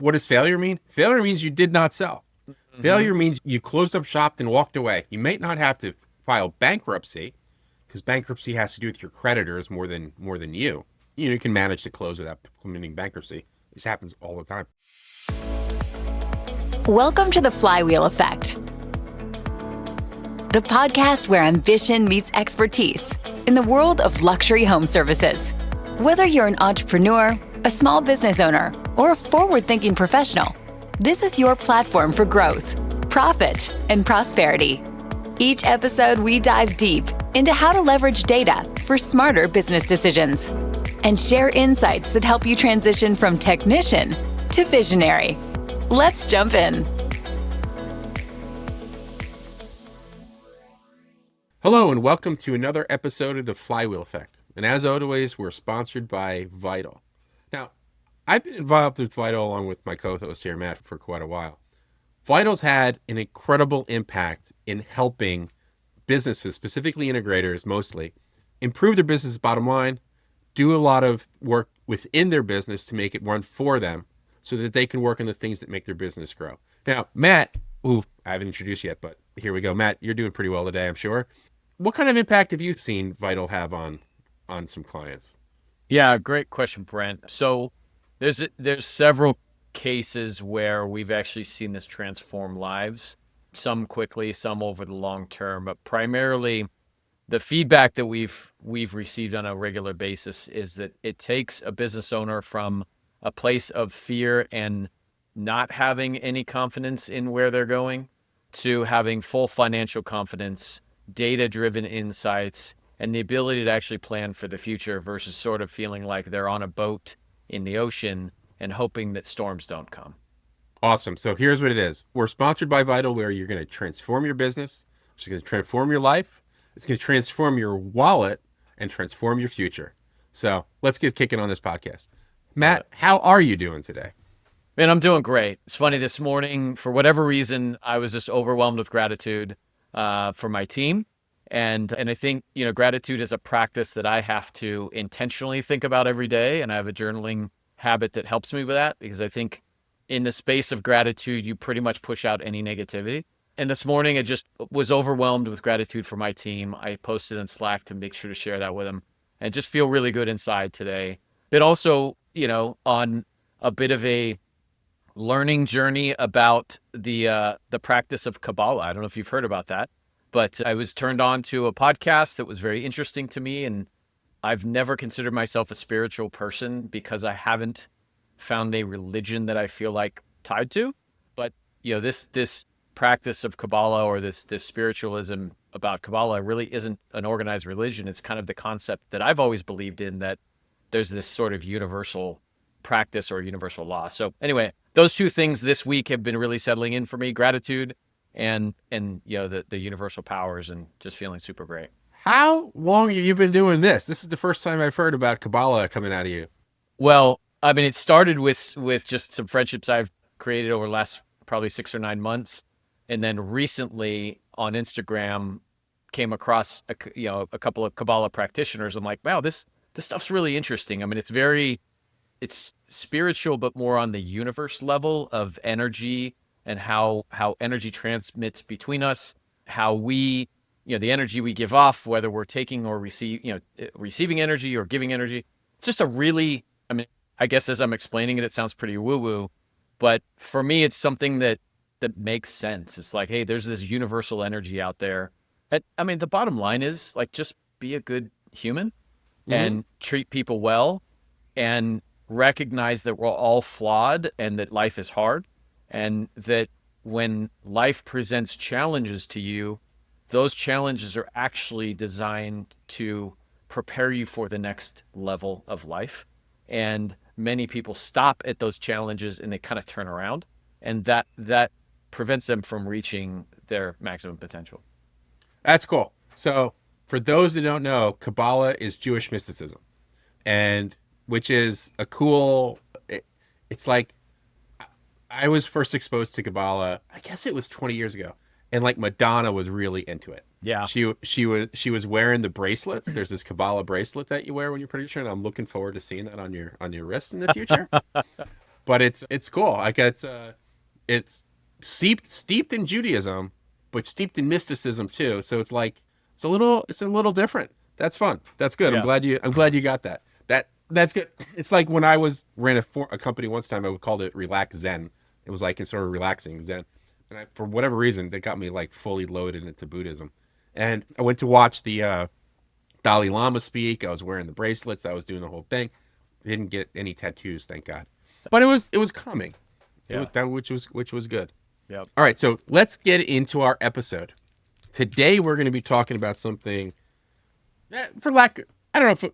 What does failure mean? Failure means you did not sell. Mm-hmm. Failure means you closed up shop and walked away. You may not have to file bankruptcy, because bankruptcy has to do with your creditors more than you. You can manage to close without committing bankruptcy. This happens all the time. Welcome to the Flywheel Effect, the podcast where ambition meets expertise in the world of luxury home services. Whether you're an entrepreneur, a small business owner, or a forward-thinking professional, this is your platform for growth, profit, and prosperity. Each episode, we dive deep into how to leverage data for smarter business decisions and share insights that help you transition from technician to visionary. Let's jump in. Hello, and welcome to another episode of the Flywheel Effect. And as always, we're sponsored by Vital. Now, I've been involved with Vital along with my co-host here, Matt, for quite a while. Vital's had an incredible impact in helping businesses, specifically integrators mostly, improve their business bottom line, do a lot of work within their business to make it run for them so that they can work on the things that make their business grow. Now, Matt, I haven't introduced yet, but here we go. Matt, you're doing pretty well today, I'm sure. What kind of impact have you seen Vital have on some clients? Yeah, great question, Brent. So there's several cases where we've actually seen this transform lives, some quickly, some over the long term, but primarily the feedback that we've received on a regular basis is that it takes a business owner from a place of fear and not having any confidence in where they're going to having full financial confidence, data-driven insights, and the ability to actually plan for the future versus sort of feeling like they're on a boat in the ocean and hoping that storms don't come. Awesome. So here's what it is. We're sponsored by Vital, where you're going to transform your business. It's going to transform your life. It's going to transform your wallet and transform your future. So let's get kicking on this podcast. Matt, how are you doing today? Man, I'm doing great. It's funny, this morning, for whatever reason, I was just overwhelmed with gratitude for my team. And I think, gratitude is a practice that I have to intentionally think about every day. And I have a journaling habit that helps me with that, because I think in the space of gratitude, you pretty much push out any negativity. And this morning, I just was overwhelmed with gratitude for my team. I posted in Slack to make sure to share that with them and just feel really good inside today. But also, on a bit of a learning journey about the practice of Kabbalah. I don't know if you've heard about that, but I was turned on to a podcast that was very interesting to me. And I've never considered myself a spiritual person because I haven't found a religion that I feel like tied to. But, this practice of Kabbalah, or this spiritualism about Kabbalah, really isn't an organized religion. It's kind of the concept that I've always believed in, that there's this sort of universal practice or universal law. So anyway, those two things this week have been really settling in for me: gratitude and the universal powers, and just feeling super great. How long have you been doing this? This is the first time I've heard about Kabbalah coming out of you. Well, I mean, it started with just some friendships I've created over the last probably 6 or 9 months. And then recently on Instagram, came across a couple of Kabbalah practitioners. I'm like, wow, this stuff's really interesting. I mean, it's spiritual, but more on the universe level of energy and how energy transmits between us, how we, the energy we give off, whether we're taking or receiving energy or giving energy. It's just I guess as I'm explaining it, it sounds pretty woo-woo, but for me, it's something that makes sense. It's like, hey, there's this universal energy out there. The bottom line is, like, just be a good human and treat people well, and recognize that we're all flawed and that life is hard, and that when life presents challenges to you, those challenges are actually designed to prepare you for the next level of life. And many people stop at those challenges and they kind of turn around, and that prevents them from reaching their maximum potential. That's cool. So for those that don't know, Kabbalah is Jewish mysticism, and which is a cool, it's like, I was first exposed to Kabbalah, I guess it was 20 years ago. And like Madonna was really into it. Yeah. She was wearing the bracelets. There's this Kabbalah bracelet that you wear when you're pretty sure, and I'm looking forward to seeing that on your wrist in the future. but it's cool. Like it's steeped in Judaism, but steeped in mysticism too. So it's like it's a little different. That's fun. That's good. Yeah. I'm glad you got that. That's good. It's like when I ran a company once time, I would call it Relax Zen. It was like in sort of relaxing Zen. And for whatever reason, that got me like fully loaded into Buddhism. And I went to watch the Dalai Lama speak. I was wearing the bracelets. I was doing the whole thing. Didn't get any tattoos, thank God. But it was coming. Yeah. Which was good. Yep. All right, so let's get into our episode. Today we're going to be talking about something for lack of a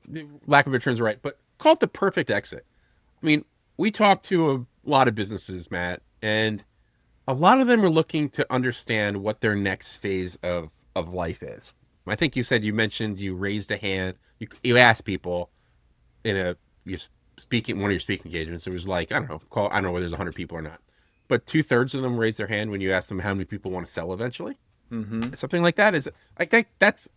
better term is right, but call it the perfect exit. I mean, we talked to a lot of businesses, Matt, and a lot of them are looking to understand what their next phase of life is. I think you mentioned you raised a hand. You asked people in one of your speaking engagements. It was like, I don't know whether there's 100 people or not, but 2/3 of them raised their hand when you asked them how many people want to sell eventually. Mm-hmm. Something like that. Is I think that's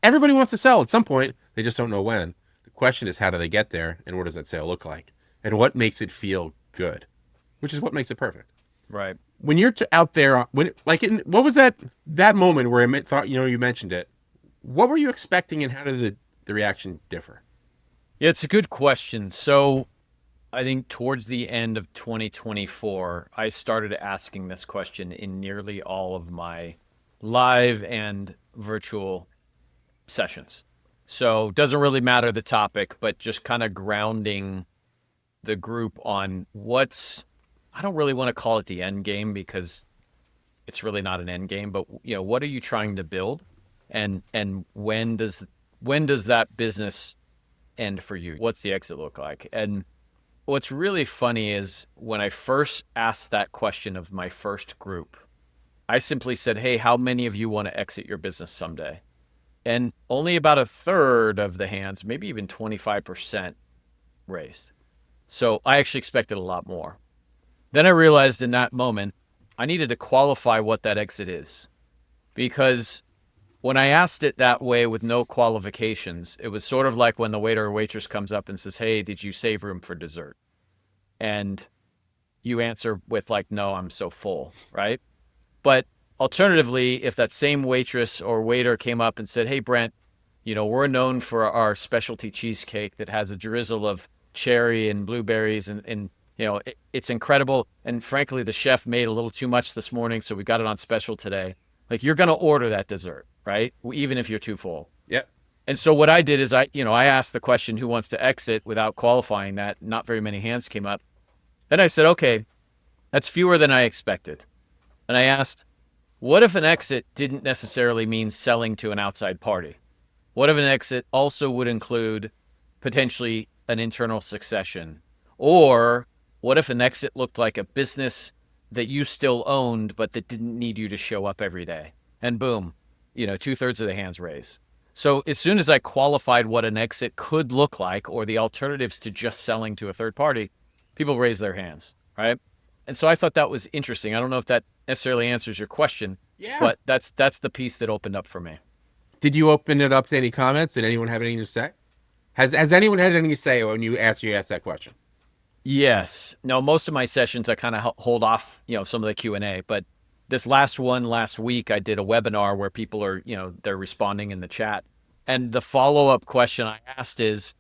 everybody wants to sell at some point. They just don't know when. The question is, how do they get there, and what does that sale look like, and what makes it feel good, which is what makes it perfect. Right. When you're out there, what was that moment where I thought, you mentioned it? What were you expecting, and how did the reaction differ? Yeah, it's a good question. So I think towards the end of 2024, I started asking this question in nearly all of my live and virtual sessions. So it doesn't really matter the topic, but just kind of grounding the group on I don't really want to call it the end game because it's really not an end game, but what are you trying to build? And when does that business end for you? What's the exit look like? And what's really funny is when I first asked that question of my first group, I simply said, hey, how many of you want to exit your business someday? And only about 1/3 of the hands, maybe even 25% raised. So I actually expected a lot more. Then I realized in that moment, I needed to qualify what that exit is. Because when I asked it that way with no qualifications, it was sort of like when the waiter or waitress comes up and says, hey, did you save room for dessert? And you answer with like, no, I'm so full, right? But alternatively, if that same waitress or waiter came up and said, hey, Brent, we're known for our specialty cheesecake that has a drizzle of cherry and blueberries and it's incredible. And frankly, the chef made a little too much this morning, so we got it on special today. Like, you're going to order that dessert, right? Even if you're too full. Yep. And so what I did is I asked the question, who wants to exit, without qualifying that. Not very many hands came up. Then I said, okay, that's fewer than I expected. And I asked, what if an exit didn't necessarily mean selling to an outside party? What if an exit also would include potentially an internal succession? Or what if an exit looked like a business that you still owned, but that didn't need you to show up every day? And boom, 2/3 of the hands raise. So as soon as I qualified what an exit could look like, or the alternatives to just selling to a third party, people raise their hands, right? And so I thought that was interesting. I don't know if that necessarily answers your question, but that's the piece that opened up for me. Did you open it up to any comments? Did anyone have anything to say? Has anyone had anything to say when you asked that question? Yes. No, most of my sessions I kind of hold off, some of the Q&A, but this last week I did a webinar where people are, they're responding in the chat. And the follow-up question I asked is,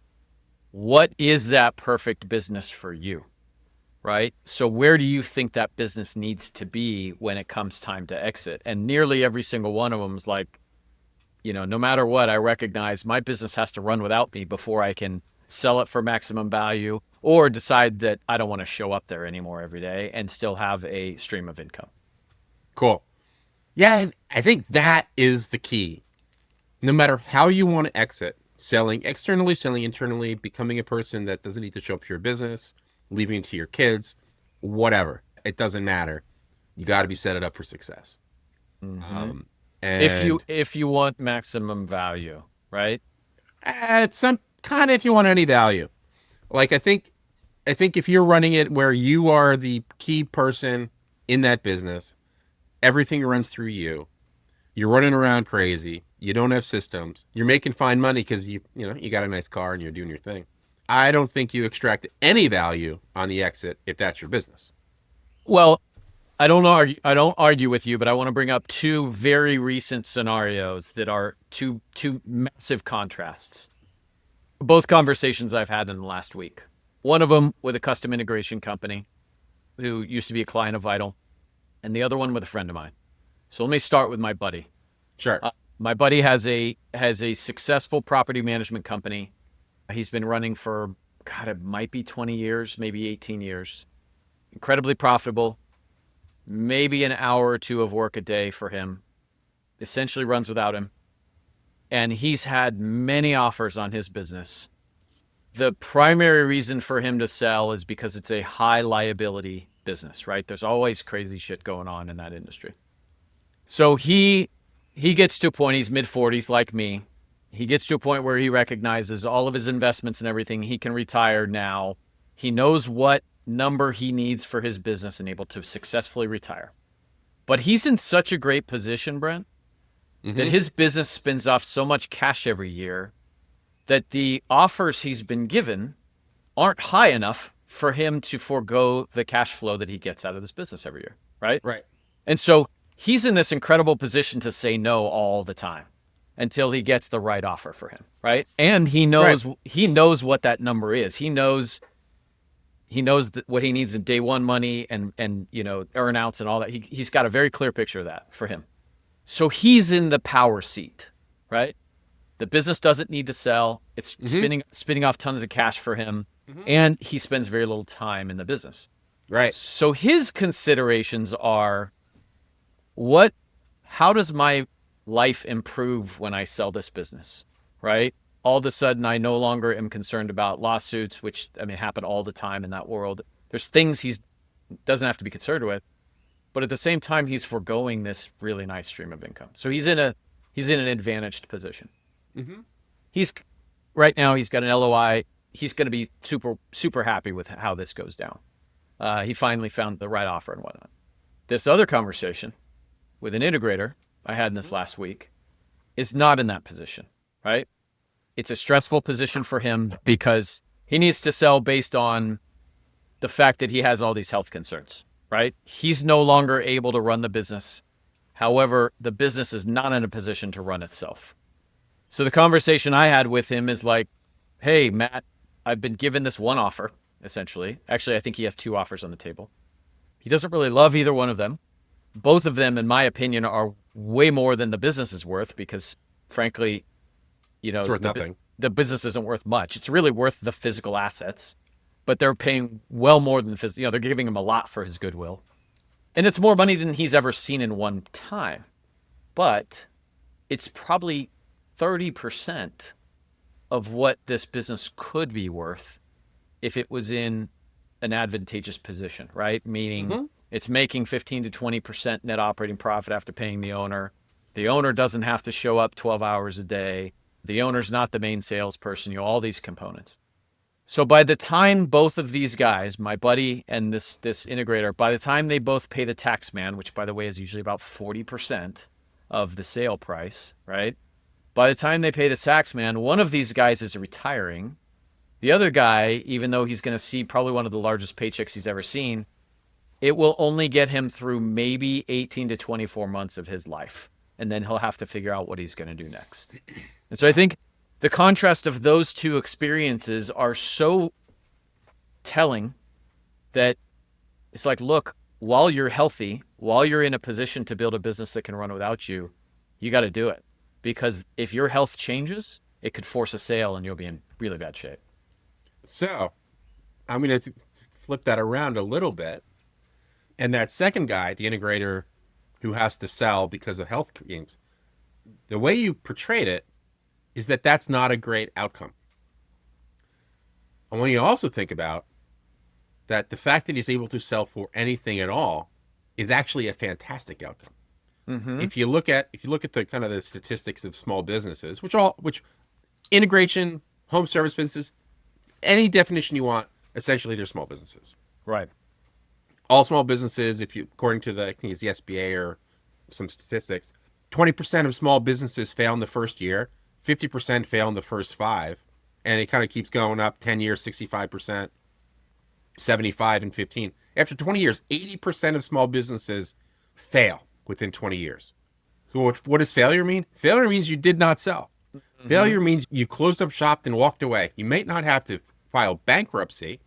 what is that perfect business for you? Right? So where do you think that business needs to be when it comes time to exit? And nearly every single one of them is like, no matter what, I recognize my business has to run without me before I can sell it for maximum value, or decide that I don't want to show up there anymore every day and still have a stream of income. Cool. Yeah, and I think that is the key. No matter how you want to exit, selling externally, selling internally, becoming a person that doesn't need to show up to your business, leaving it to your kids, whatever. It doesn't matter. You got to be set it up for success. Mm-hmm. And if you want maximum value, right? It's some kind of if you want any value. Like I think if you're running it where you are the key person in that business, everything runs through you. You're running around crazy. You don't have systems. You're making fine money because you got a nice car and you're doing your thing. I don't think you extract any value on the exit if that's your business. Well, I don't argue with you, but I want to bring up two very recent scenarios that are two massive contrasts. Both conversations I've had in the last week. One of them with a custom integration company who used to be a client of Vital, and the other one with a friend of mine. So let me start with my buddy. Sure. My buddy has a successful property management company. He's been running for, God, it might be 20 years, maybe 18 years. Incredibly profitable. Maybe an hour or two of work a day for him. Essentially runs without him. And he's had many offers on his business. The primary reason for him to sell is because it's a high liability business, right? There's always crazy shit going on in that industry. So he gets to a point, he's mid-40s like me. He gets to a point where he recognizes all of his investments and everything. He can retire now. He knows what number he needs for his business and able to successfully retire. But he's in such a great position, Brent, that his business spins off so much cash every year that the offers he's been given aren't high enough for him to forego the cash flow that he gets out of this business every year, right? Right. And so he's in this incredible position to say no all the time until he gets the right offer for him, right? And he knows what that number is. He knows what he needs in day one money and earnouts and all that. He's got a very clear picture of that for him. So he's in the power seat, right? The business doesn't need to sell. It's spinning off tons of cash for him, and he spends very little time in the business. Right. So his considerations are, how does my life improve when I sell this business, right? All of a sudden, I no longer am concerned about lawsuits, which happen all the time in that world. There's things he doesn't have to be concerned with, but at the same time, he's foregoing this really nice stream of income. So he's in an advantaged position. Right now he's got an LOI. He's going to be super happy with how this goes down. He finally found the right offer and whatnot. This other conversation with an integrator I had in this last week is not in that position, right? It's a stressful position for him because he needs to sell based on the fact that he has all these health concerns, right? He's no longer able to run the business. However, the business is not in a position to run itself. So the conversation I had with him is like, hey, Matt, I've been given this one offer, essentially. Actually, I think he has two offers on the table. He doesn't really love either one of them. Both of them, in my opinion, are way more than the business is worth because, frankly, it's worth nothing. The business isn't worth much. It's really worth the physical assets, but they're paying well more than the physical. They're giving him a lot for his goodwill. And it's more money than he's ever seen in one time. But it's probably 30% of what this business could be worth if it was in an advantageous position, right? Meaning it's making 15 to 20% net operating profit after paying the owner. The owner doesn't have to show up 12 hours a day. The owner's not the main salesperson, all these components. So by the time both of these guys, my buddy and this integrator, by the time they both pay the tax man, which by the way is usually about 40% of the sale price, right? By the time they pay the tax man, one of these guys is retiring. The other guy, even though he's going to see probably one of the largest paychecks he's ever seen, it will only get him through maybe 18 to 24 months of his life. And then he'll have to figure out what he's going to do next. And so I think the contrast of those two experiences are so telling that it's like, look, while you're healthy, while you're in a position to build a business that can run without you, you got to do it. Because if your health changes, it could force a sale and you'll be in really bad shape. So I'm going to flip that around a little bit. And that second guy, the integrator who has to sell because of health games, the way you portrayed it is that that's not a great outcome. I want you to also think about that the fact that he's able to sell for anything at all is actually a fantastic outcome. If you look at the kind of the statistics of small businesses, which integration, home service businesses, any definition you want, essentially they're small businesses. Right. All small businesses, according to I think it's the SBA or some statistics, 20% of small businesses fail in the first year, 50% fail in the first 5, and it kind of keeps going up. 10 years, 65%, 75 and 15. After 20 years, 80% of small businesses fail within 20 years. So what does failure mean? Failure means you did not sell. Mm-hmm. Failure means you closed up shop and walked away. You may not have to file bankruptcy,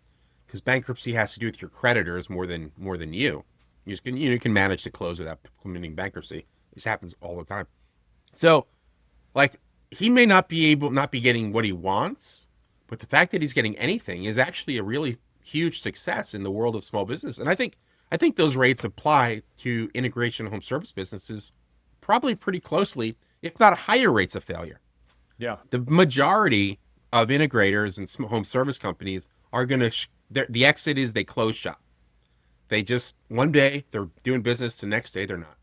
because bankruptcy has to do with your creditors more than you. You can manage to close without committing bankruptcy. This happens all the time. So, like, he may not be getting what he wants, but the fact that he's getting anything is actually a really huge success in the world of small business. And I think those rates apply to integration home service businesses probably pretty closely, if not higher rates of failure. Yeah. The majority of integrators and home service companies are going to, the exit is they close shop. They just, one day they're doing business, the next day they're not.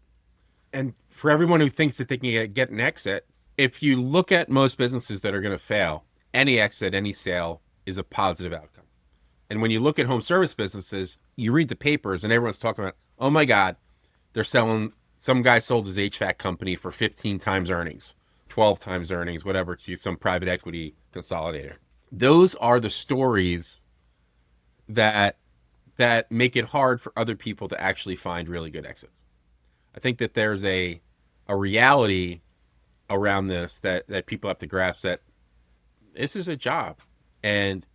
And for everyone who thinks that they can get an exit, if you look at most businesses that are going to fail, any exit, any sale is a positive outcome. And when you look at home service businesses, you read the papers and everyone's talking about, oh my God, they're selling, some guy sold his HVAC company for 15 times earnings, 12 times earnings, whatever, to some private equity consolidator. Those are the stories that make it hard for other people to actually find really good exits. I think that there's a reality around this that people have to grasp, that this is a job. And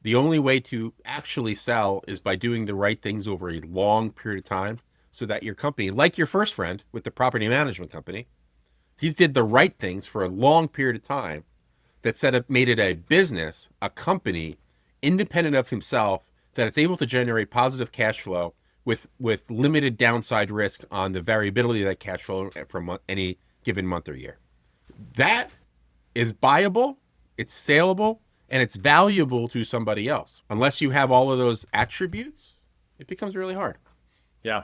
the only way to actually sell is by doing the right things over a long period of time, so that your company, like your first friend with the property management company, he did the right things for a long period of time that made it a business, a company, independent of himself, that it's able to generate positive cash flow with limited downside risk on the variability of that cash flow from any given month or year. That is buyable, it's saleable, and it's valuable to somebody else. Unless you have all of those attributes, it becomes really hard. Yeah.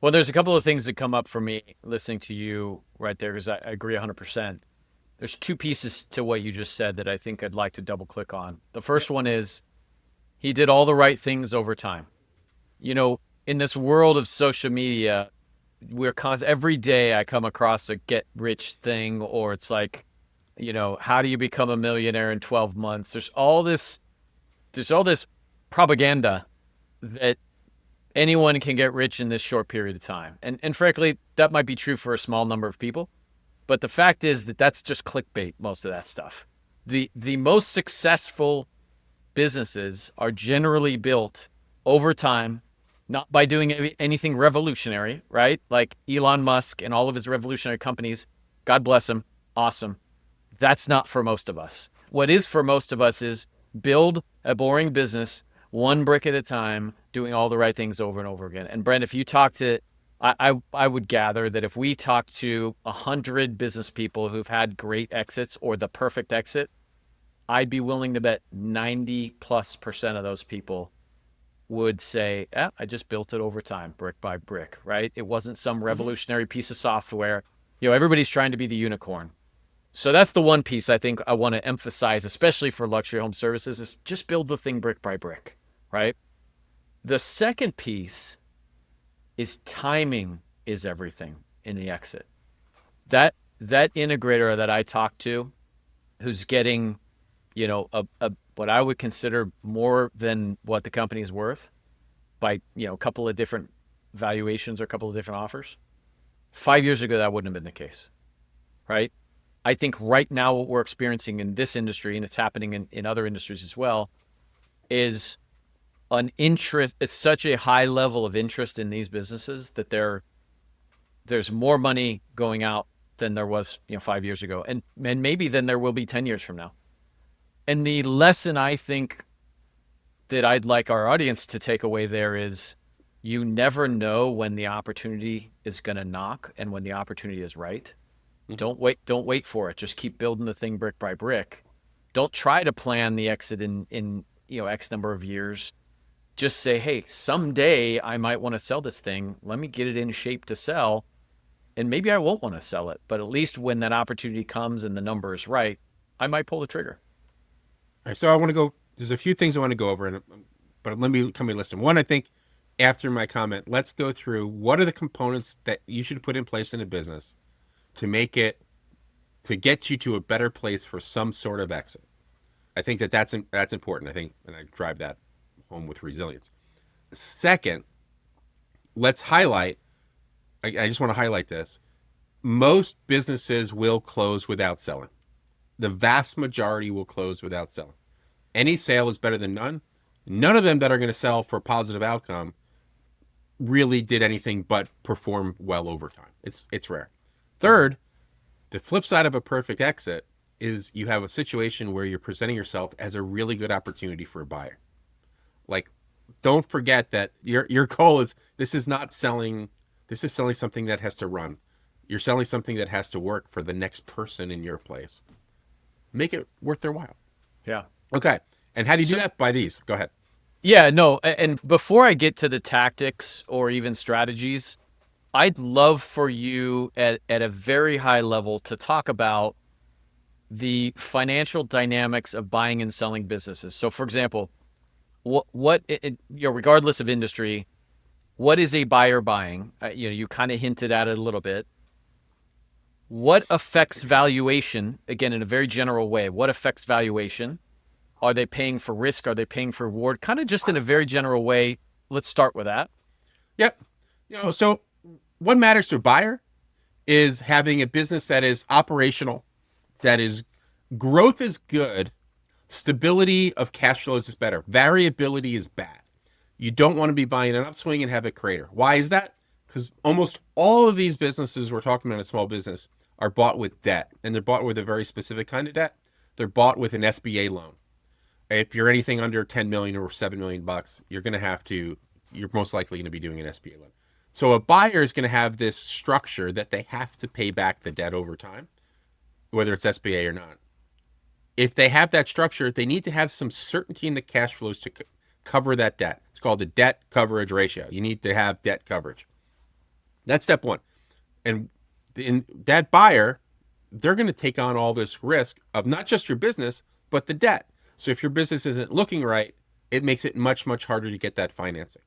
Well, there's a couple of things that come up for me listening to you right there, because I agree 100%. There's two pieces to what you just said that I think I'd like to double click on. The first one is, he did all the right things over time. You know, in this world of social media, every day I come across a get rich thing, or it's like, you know, how do you become a millionaire in 12 months? There's all this propaganda that anyone can get rich in this short period of time. And frankly, that might be true for a small number of people. But the fact is that that's just clickbait, most of that stuff. The most successful businesses are generally built over time, not by doing anything revolutionary, right? Like Elon Musk and all of his revolutionary companies, God bless him, awesome. That's not for most of us. What is for most of us is build a boring business, one brick at a time, doing all the right things over and over again. And Brent, if you talk to, I would gather that if we talk to 100 business people who've had great exits or the perfect exit, I'd be willing to bet 90+% of those people would say, I just built it over time, brick by brick, right? It wasn't some revolutionary piece of software. You know, everybody's trying to be the unicorn. So that's the one piece I think I want to emphasize, especially for luxury home services, is just build the thing brick by brick, right? The second piece is timing is everything in the exit. That integrator that I talked to, who's getting, you know, a what I would consider more than what the company is worth by, you know, a couple of different valuations or a couple of different offers. 5 years ago, that wouldn't have been the case, right? I think right now what we're experiencing in this industry, and it's happening in other industries as well, is an interest. It's such a high level of interest in these businesses that there's more money going out than there was, you know, 5 years ago, and maybe than there will be 10 years from now. And the lesson I think that I'd like our audience to take away there is, you never know when the opportunity is going to knock and when the opportunity is right. Mm-hmm. Don't wait for it. Just keep building the thing brick by brick. Don't try to plan the exit in you know, X number of years. Just say, hey, someday I might want to sell this thing. Let me get it in shape to sell. And maybe I won't want to sell it, but at least when that opportunity comes and the number is right, I might pull the trigger. All right, so I want to go, there's a few things I want to go over, but let me listen. One, I think after my comment, let's go through what are the components that you should put in place in a business to get you to a better place for some sort of exit. I think that's important. I think, and I drive that home with resilience. Second, let's highlight. I just want to highlight this. Most businesses will close without selling. The vast majority will close without selling. Any sale is better than none. None of them that are going to sell for a positive outcome really did anything but perform well over time. It's rare. Third, the flip side of a perfect exit is you have a situation where you're presenting yourself as a really good opportunity for a buyer. Like, don't forget that your goal is, this is selling something that has to run. You're selling something that has to work for the next person in your place. Make it worth their while. Yeah. Okay. And how do you do that? By these. Go ahead. Yeah, no. And before I get to the tactics or even strategies, I'd love for you at a very high level to talk about the financial dynamics of buying and selling businesses. So, for example, regardless of industry, what is a buyer buying? You kind of hinted at it a little bit. What affects valuation? Again, in a very general way, what affects valuation? Are they paying for risk? Are they paying for reward? Kind of just in a very general way. Let's start with that. Yep. So what matters to a buyer is having a business that is operational, that is growth is good, stability of cash flows is better. Variability is bad. You don't want to be buying an upswing and have it crater. Why is that? Because almost all of these businesses we're talking about in a small business are bought with debt, and they're bought with a very specific kind of debt. They're bought with an SBA loan. If you're anything under 10 million or $7 million, you're most likely going to be doing an SBA loan. So a buyer is going to have this structure that they have to pay back the debt over time, whether it's SBA or not. If they have that structure, they need to have some certainty in the cash flows to cover that debt. It's called the debt coverage ratio. You need to have debt coverage. That's step one. And in that buyer, they're going to take on all this risk of not just your business, but the debt. So if your business isn't looking right, it makes it much, much harder to get that financing.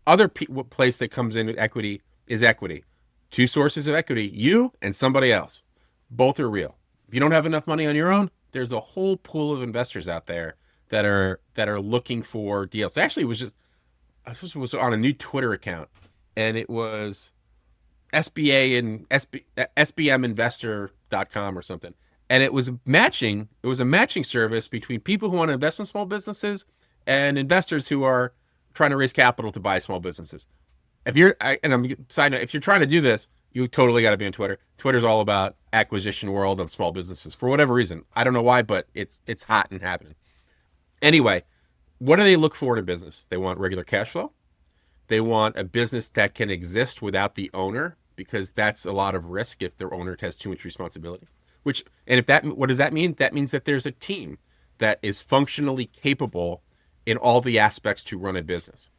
Other place that comes in with equity is equity. Two sources of equity, you and somebody else. Both are real. If you don't have enough money on your own, there's a whole pool of investors out there that are looking for deals. Actually, it was on a new Twitter account, and it was SBA and SBMinvestor.com or something. And it was a matching service between people who want to invest in small businesses and investors who are trying to raise capital to buy small businesses. If you're trying to do this, you totally got to be on Twitter. Twitter's all about acquisition world of small businesses for whatever reason. I don't know why, but it's hot and happening. Anyway, what do they look for in a business? They want regular cash flow. They want a business that can exist without the owner, because that's a lot of risk if their owner has too much responsibility. What does that mean? That means that there's a team that is functionally capable in all the aspects to run a business.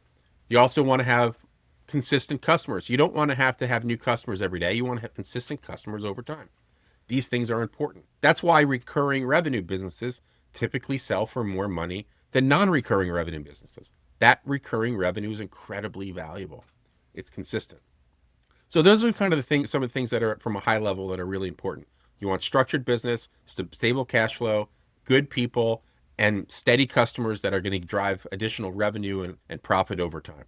You also want to have consistent customers. You don't want to have new customers every day. You want to have consistent customers over time. These things are important. That's why recurring revenue businesses typically sell for more money than non-recurring revenue businesses. That recurring revenue is incredibly valuable. It's consistent. So those are kind of some of the things that are from a high level that are really important. You want structured business, stable cash flow, good people, and steady customers that are going to drive additional revenue and profit over time.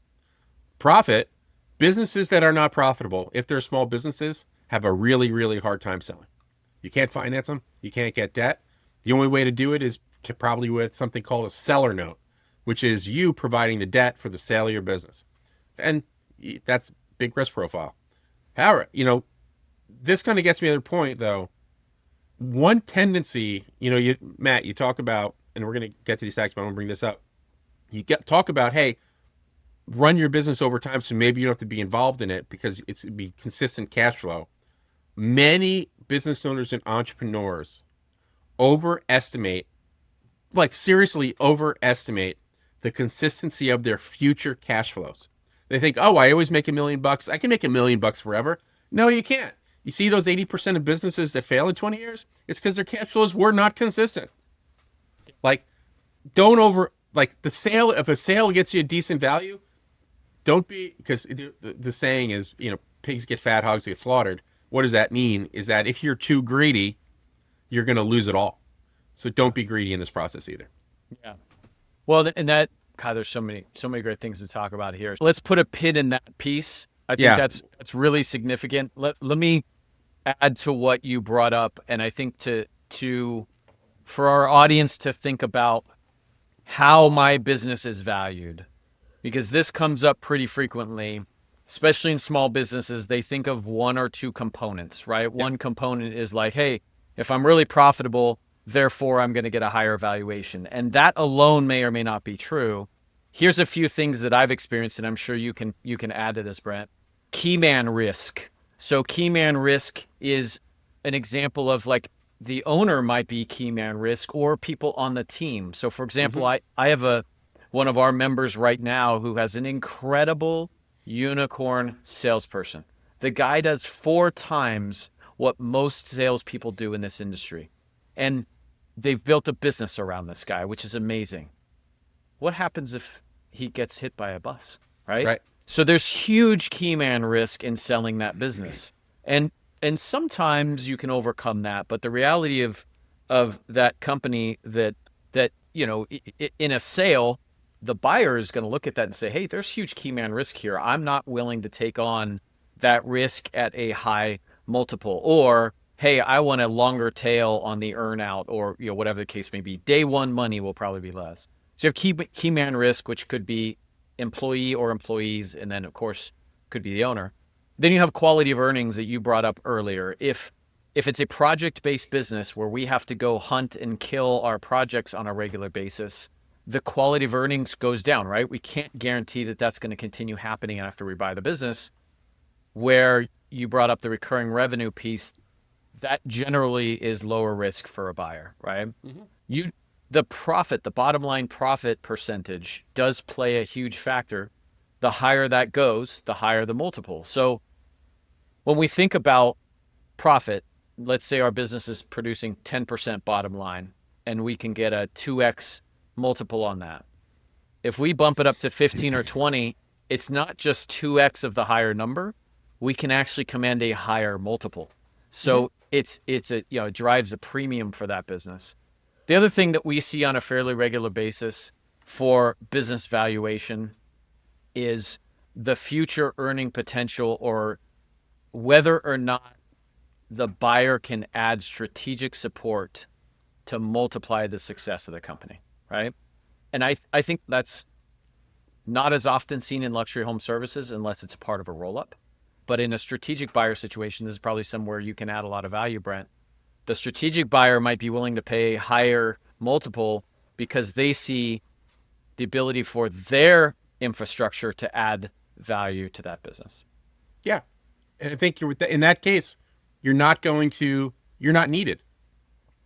Businesses that are not profitable, if they're small businesses, have a really, really hard time selling. You can't finance them. You can't get debt. The only way to do it is probably with something called a seller note, which is you providing the debt for the sale of your business. And that's big risk profile. However, this kind of gets me to the point, though. One tendency, Matt, you talk about, and we're going to get to these facts, but I'm going to bring this up. Talk about, hey, run your business over time, so maybe you don't have to be involved in it because it's be consistent cash flow. Many business owners and entrepreneurs seriously overestimate the consistency of their future cash flows. They think, oh, I always make $1 million. I can make $1 million forever. No, you can't. You see those 80% of businesses that fail in 20 years? It's because their cash flows were not consistent. The sale, if a sale gets you a decent value, because the saying is, pigs get fat, hogs get slaughtered. What does that mean? Is that if you're too greedy, you're going to lose it all. So don't be greedy in this process either. Yeah. Well, and that, God, there's so many great things to talk about here. Let's put a pin in that piece. I think that's really significant. Let me add to what you brought up, and I think to for our audience to think about how my business is valued, because this comes up pretty frequently, especially in small businesses. They think of one or two components, right? Yep. One component is like, hey, if I'm really profitable, therefore I'm going to get a higher valuation. And that alone may or may not be true. Here's a few things that I've experienced, and I'm sure you can add to this, Brent. Key man risk. So key man risk is an example of like the owner might be key man risk or people on the team. So for example, I have one of our members right now who has an incredible unicorn salesperson. The guy does 4 times what most salespeople do in this industry. And they've built a business around this guy, which is amazing. What happens if he gets hit by a bus, right? Right. So there's huge key man risk in selling that business. And sometimes you can overcome that, but the reality of that company that you know, in a sale, the buyer is going to look at that and say, hey, there's huge key man risk here. I'm not willing to take on that risk at a high multiple. Or, hey, I want a longer tail on the earn out, or you know, whatever the case may be. Day one money will probably be less. So you have key man risk, which could be employee or employees, and then of course could be the owner. Then you have quality of earnings that you brought up earlier. If it's a project-based business where we have to go hunt and kill our projects on a regular basis, the quality of earnings goes down, right? We can't guarantee that that's going to continue happening after we buy the business. Where you brought up the recurring revenue piece, that generally is lower risk for a buyer, right? Mm-hmm. The bottom line profit percentage does play a huge factor. The higher that goes, the higher the multiple. So when we think about profit, let's say our business is producing 10% bottom line and we can get a 2x multiple on that. If we bump it up to 15 or 20, it's not just 2x of the higher number. We can actually command a higher multiple. So it drives a premium for that business. The other thing that we see on a fairly regular basis for business valuation is the future earning potential, or whether or not the buyer can add strategic support to multiply the success of the company, right? And I think that's not as often seen in luxury home services unless it's a part of a roll-up. But in a strategic buyer situation, this is probably somewhere you can add a lot of value, Brent. The strategic buyer might be willing to pay a higher multiple because they see the ability for their infrastructure to add value to that business. Yeah. And I think in that case, you're not needed.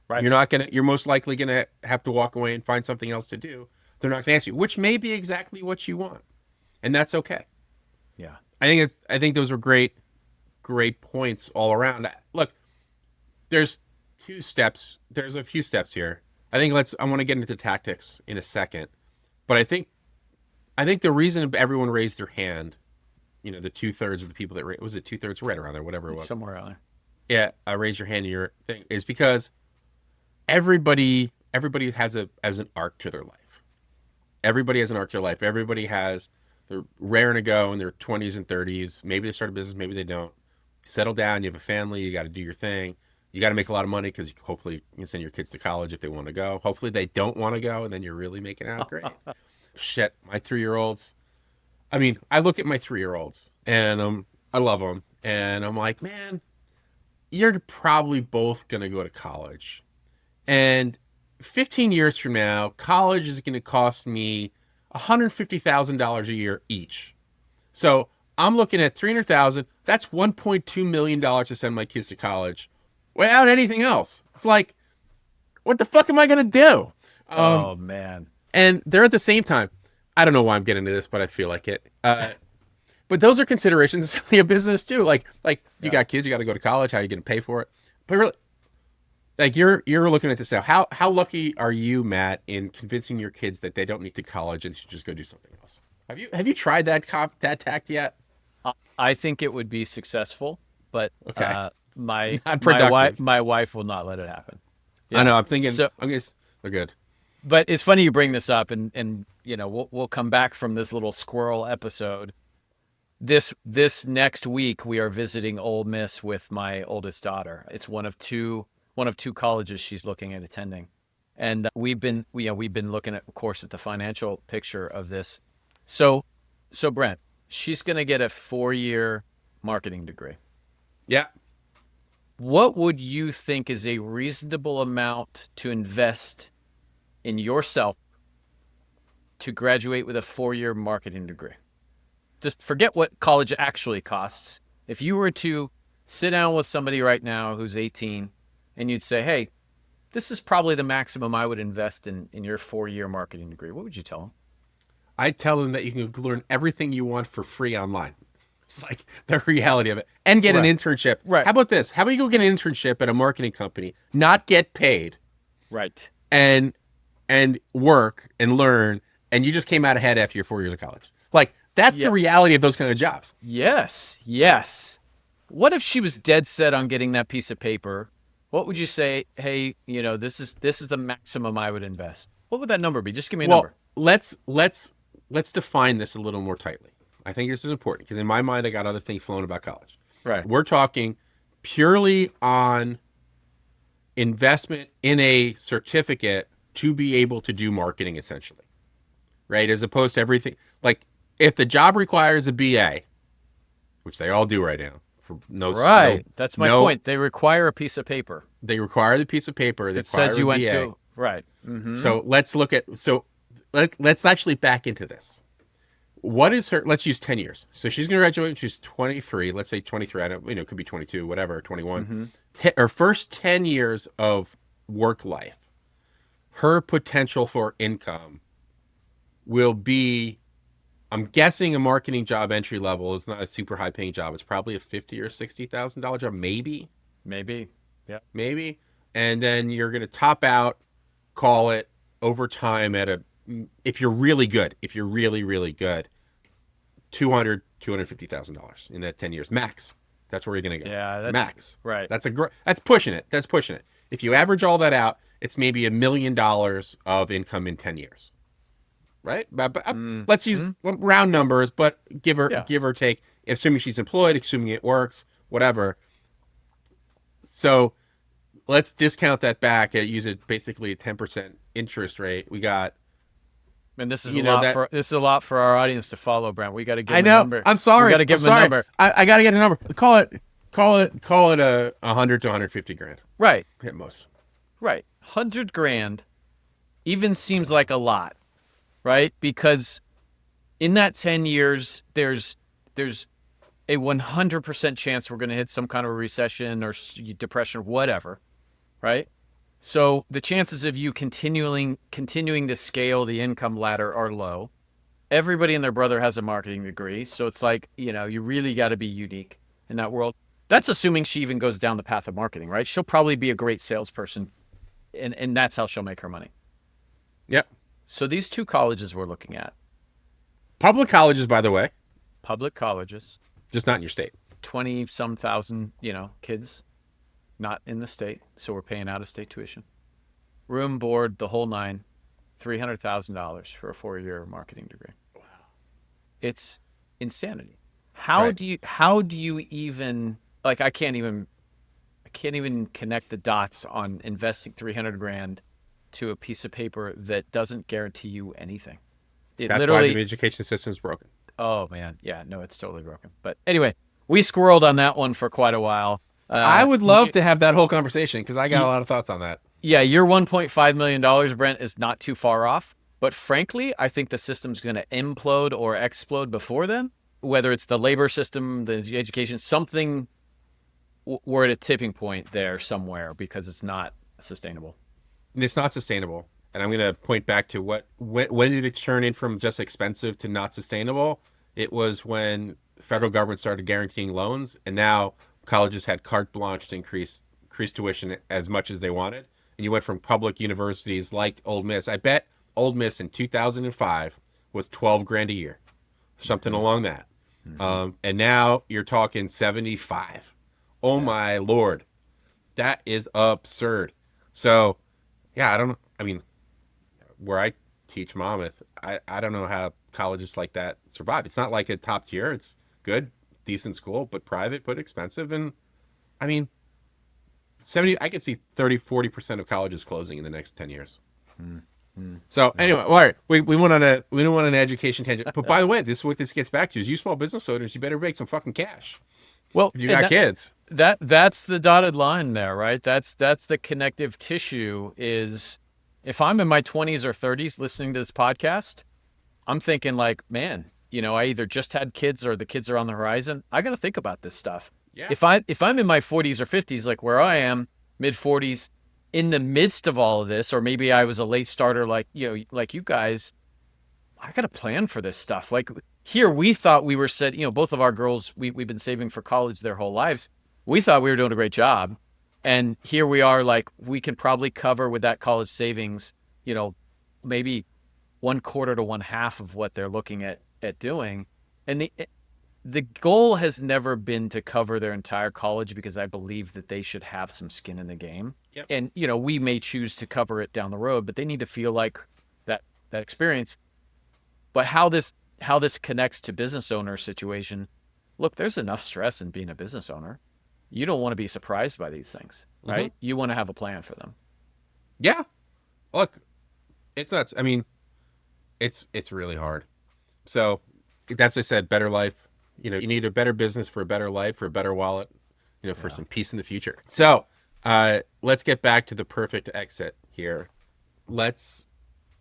Right. You're most likely going to have to walk away and find something else to do. They're not going to ask you, which may be exactly what you want. And that's okay. Yeah. I think those are great points all around. Look, there's 2 steps. There's a few steps here. I want to get into tactics in a second, but I think the reason everyone raised their hand, you know, the 2/3 of the people that was it 2/3, right around there, whatever it was, somewhere around there. Yeah, raise your hand in your thing, is because everybody has an arc to their life. Everybody has an arc to their life. They're raring to go in their 20s and 30s. Maybe they start a business, maybe they don't. Settle down, you have a family, you got to do your thing. You got to make a lot of money because hopefully you can send your kids to college if they want to go. Hopefully they don't want to go, and then you're really making out great. Shit, my 3-year-olds. I mean, I look at my 3-year-olds, and I love them. And I'm like, man, you're probably both going to go to college. And 15 years from now, college is going to cost me $150,000 a year each. So I'm looking at $300,000. That's $1.2 million to send my kids to college without anything else. It's like, what the fuck am I going to do? Oh, man. And they're at the same time. I don't know why I'm getting into this, but I feel like it. But those are considerations in a business too. Like you got kids, you got to go to college. How are you going to pay for it? But really, like you're looking at this now. How lucky are you, Matt, in convincing your kids that they don't need to college and should just go do something else? Have you tried that tact yet? I think it would be successful, but okay. My Not productive. my wife will not let it happen. I know. I'm thinking. So, I guess they're good. but it's funny you bring this up, and we'll come back from this little squirrel episode. This next week we are visiting Ole Miss with my oldest daughter. It's one of two colleges she's looking at attending, and we've been looking at, of course, at the financial picture of this. So Brent, she's going to get a 4-year marketing degree. Yeah. What would you think is a reasonable amount to invest in yourself to graduate with a 4-year marketing degree? Just forget what college actually costs. If you were to sit down with somebody right now who's 18 and you'd say, hey, this is probably the maximum I would invest in your 4-year marketing degree, what would you tell them? I tell them that you can learn everything you want for free online. It's like the reality of it. And get an internship. Right. How about this? How about you go get an internship at a marketing company, not get paid, Right. and work and learn, and you just came out ahead after your 4 years of college. Like, that's the reality of those kind of jobs. Yes. What if she was dead set on getting that piece of paper? What would you say? Hey, this is the maximum I would invest. What would that number be? Just give me a number. Let's define this a little more tightly. I think this is important because in my mind, I got other things flowing about college. Right. We're talking purely on investment in a certificate to be able to do marketing, essentially, right? As opposed to everything. Like, if the job requires a BA, which they all do right now, for that's my point. They require a piece of paper. They require the piece of paper that says you went to right. Mm-hmm. So let's actually back into this. What is her? Let's use 10 years. So she's going to graduate when she's 23. Let's say 23. I don't, it could be 22, whatever, 21. Mm-hmm. Her first 10 years of work life, her potential for income will be, I'm guessing, a marketing job entry level. It's not a super high paying job. It's probably a $50,000 or $60,000 job, maybe. Yeah, maybe. And then you're going to top out, call it over time at if you're really good, if you're really, really good, $250,000 in that 10 years max. That's where you're going to go. Yeah, that's max. Right. That's pushing it. That's pushing it. If you average all that out, it's maybe $1 million of income in 10 years. Right? But let's use round numbers, but give or take, assuming she's employed, assuming it works, whatever. So let's discount that back and use it basically a 10% interest rate. We got. And this is a lot for our audience to follow, Brent. We got to give them a number. I'm sorry. We got to give them a number. I got to get a number. Call it a 100 to 150 grand. Right. At most. Right. 100 grand even seems like a lot, right? Because in that 10 years, there's a 100% chance we're going to hit some kind of a recession or depression or whatever, right? So the chances of you continuing to scale the income ladder are low. Everybody and their brother has a marketing degree. So it's like, you really got to be unique in that world. That's assuming she even goes down the path of marketing, right? She'll probably be a great salesperson, and that's how she'll make her money. Yep. So these two colleges we're looking at. Public colleges, by the way. Public colleges. Just not in your state. 20-some thousand, kids. Not in the state, so we're paying out-of-state tuition. Room, board, the whole nine, $300,000 for a 4-year marketing degree. Wow, it's insanity. How do you even like? I can't even connect the dots on investing 300 grand to a piece of paper that doesn't guarantee you anything. That's why the education system is broken. Oh man, yeah, no, it's totally broken. But anyway, we squirreled on that one for quite a while. I would love to have that whole conversation because I got a lot of thoughts on that. Yeah, your $1.5 million, Brent, is not too far off. But frankly, I think the system's going to implode or explode before then. Whether it's the labor system, the education, something, we're at a tipping point there somewhere because it's not sustainable. It's not sustainable. And I'm going to point back to when did it turn in from just expensive to not sustainable? It was when the federal government started guaranteeing loans, and now colleges had carte blanche to increase tuition as much as they wanted. And you went from public universities like Ole Miss. I bet Ole Miss in 2005 was 12 grand a year, something along that. Mm-hmm. And now you're talking 75. Oh my Lord. That is absurd. So, yeah, I don't know. I mean, where I teach Monmouth, I don't know how colleges like that survive. It's not like a top tier. It's good, decent school, but private, but expensive. And I mean, I could see 30-40% of colleges closing in the next 10 years. So anyway, all right, we went on an education tangent. But by the way, this is what this gets back to is you small business owners, you better make some fucking cash Well, if you got kids. That's the dotted line there, right? That's the connective tissue is if I'm in my 20s or 30s listening to this podcast, I'm thinking like, man, I either just had kids or the kids are on the horizon. I got to think about this stuff. Yeah. If I'm in my 40s or 50s, like where I am, mid 40s, in the midst of all of this, or maybe I was a late starter like you guys, I got to plan for this stuff. Like here, we thought we were set, both of our girls, we've been saving for college their whole lives. We thought we were doing a great job. And here we are, like we can probably cover with that college savings, maybe 1/4 to 1/2 of what they're looking at doing. And the goal has never been to cover their entire college because I believe that they should have some skin in the game. Yep. And, we may choose to cover it down the road, but they need to feel like that experience. But how this connects to business owner situation, look, there's enough stress in being a business owner. You don't want to be surprised by these things, right? You want to have a plan for them. Yeah. Look, it's nuts. I mean, it's really hard. So that's, I said, better life. You need a better business for a better life, for a better wallet, for some peace in the future. So let's get back to the perfect exit here.